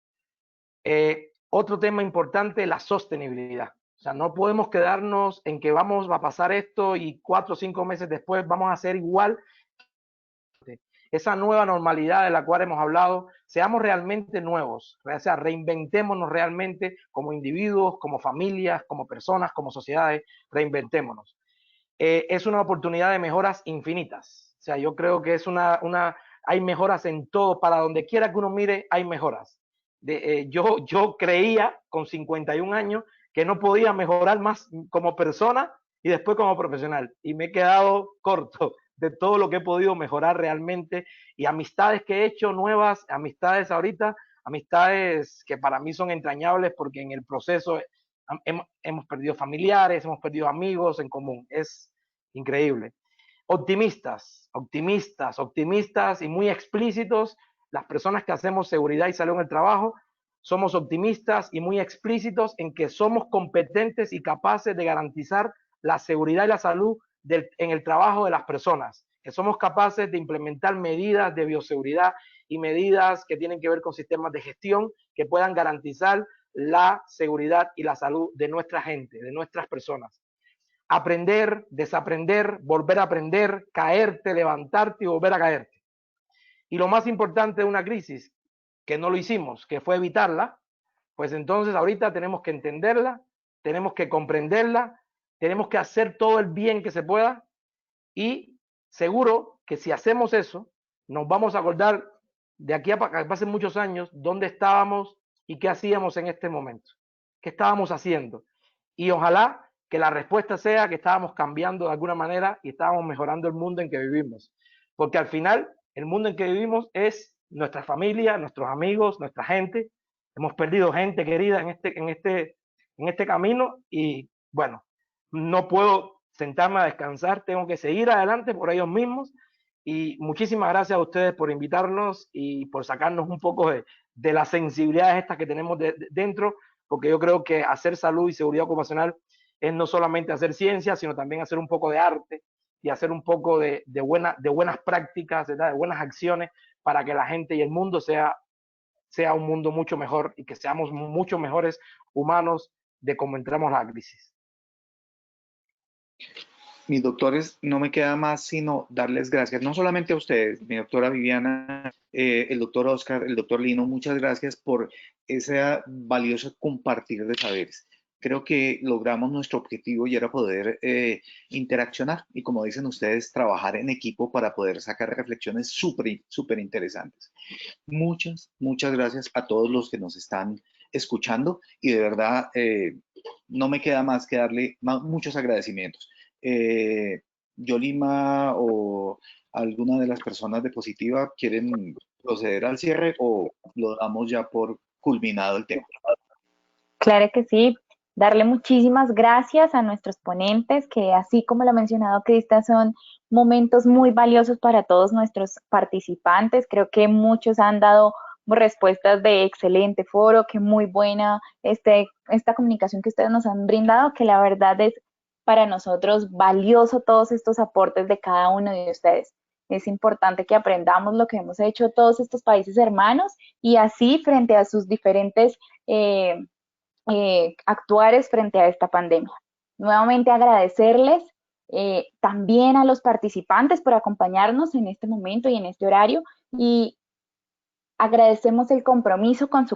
Otro tema importante, la sostenibilidad. O sea, no podemos quedarnos en que vamos a pasar esto y 4 o 5 meses después vamos a hacer igual. Esa nueva normalidad de la cual hemos hablado, seamos realmente nuevos, o sea, reinventémonos realmente como individuos, como familias, como personas, como sociedades, reinventémonos. Es una oportunidad de mejoras infinitas. O sea, yo creo que es hay mejoras en todo, para donde quiera que uno mire, hay mejoras. Yo creía con 51 años que no podía mejorar más como persona y después como profesional, y me he quedado corto de todo lo que he podido mejorar realmente, y amistades que he hecho nuevas, amistades ahorita, amistades que para mí son entrañables porque en el proceso hemos perdido familiares, hemos perdido amigos en común. increíble. Optimistas, optimistas, optimistas y muy explícitos. Las personas que hacemos seguridad y salud en el trabajo somos optimistas y muy explícitos en que somos competentes y capaces de garantizar la seguridad y la salud en el trabajo de las personas, que somos capaces de implementar medidas de bioseguridad y medidas que tienen que ver con sistemas de gestión que puedan garantizar la seguridad y la salud de nuestra gente, de nuestras personas. Aprender, desaprender, volver a aprender, caerte, levantarte y volver a caerte. Y lo más importante de una crisis, que no lo hicimos, que fue evitarla, pues entonces ahorita tenemos que entenderla, tenemos que comprenderla, tenemos que hacer todo el bien que se pueda y seguro que si hacemos eso, nos vamos a acordar de aquí a que pasen muchos años dónde estábamos y qué hacíamos en este momento, qué estábamos haciendo. Y ojalá que la respuesta sea que estábamos cambiando de alguna manera y estábamos mejorando el mundo en que vivimos. Porque al final, el mundo en que vivimos es nuestra familia, nuestros amigos, nuestra gente. Hemos perdido gente querida en este camino y bueno, no puedo sentarme a descansar, tengo que seguir adelante por ellos mismos. Y muchísimas gracias a ustedes por invitarnos y por sacarnos un poco de las sensibilidades estas que tenemos dentro, porque yo creo que hacer salud y seguridad ocupacional es no solamente hacer ciencia, sino también hacer un poco de arte y hacer un poco de buenas prácticas, ¿verdad? De buenas acciones para que la gente y el mundo sea un mundo mucho mejor y que seamos mucho mejores humanos de cómo entramos a la crisis. Mis doctores, no me queda más sino darles gracias, no solamente a ustedes, mi doctora Viviana, el doctor Oscar, el doctor Lino, muchas gracias por ese valioso compartir de saberes. Creo que logramos nuestro objetivo y era poder interaccionar y, como dicen ustedes, trabajar en equipo para poder sacar reflexiones súper interesantes. Muchas gracias a todos los que nos están escuchando y de verdad no me queda más que darle muchos agradecimientos. Yolima o alguna de las personas de Positiva quieren proceder al cierre o lo damos ya por culminado el tema. Claro que sí. Darle muchísimas gracias a nuestros ponentes, que así como lo ha mencionado Crista, son momentos muy valiosos para todos nuestros participantes. Creo que muchos han dado respuestas de excelente foro, que muy buena esta comunicación que ustedes nos han brindado, que la verdad es para nosotros valioso todos estos aportes de cada uno de ustedes. Es importante que aprendamos lo que hemos hecho todos estos países hermanos y así frente a sus diferentes actuares frente a esta pandemia. Nuevamente agradecerles también a los participantes por acompañarnos en este momento y en este horario y agradecemos el compromiso con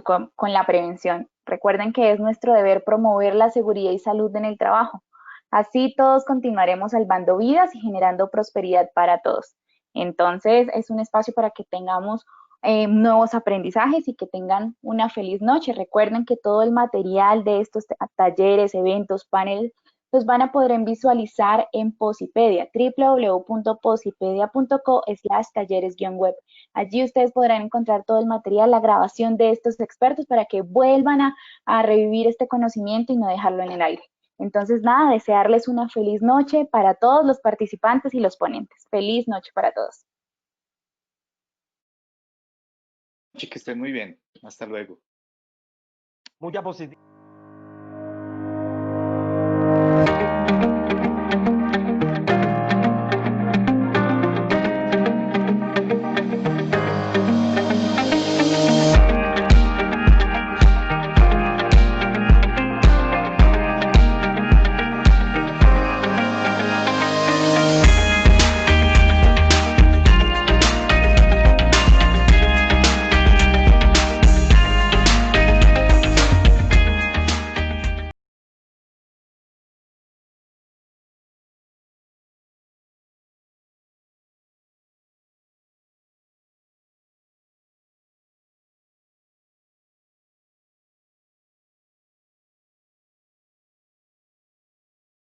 la prevención. Recuerden que es nuestro deber promover la seguridad y salud en el trabajo. Así todos continuaremos salvando vidas y generando prosperidad para todos. Entonces es un espacio para que tengamos nuevos aprendizajes y que tengan una feliz noche. Recuerden que todo el material de estos talleres, eventos, paneles, los van a poder visualizar en Posipedia, www.posipedia.co/talleres-web. Allí ustedes podrán encontrar todo el material, la grabación de estos expertos para que vuelvan a revivir este conocimiento y no dejarlo en el aire. Entonces, nada, desearles una feliz noche para todos los participantes y los ponentes. Feliz noche para todos. Que estén muy bien. Hasta luego. Mucha positividad.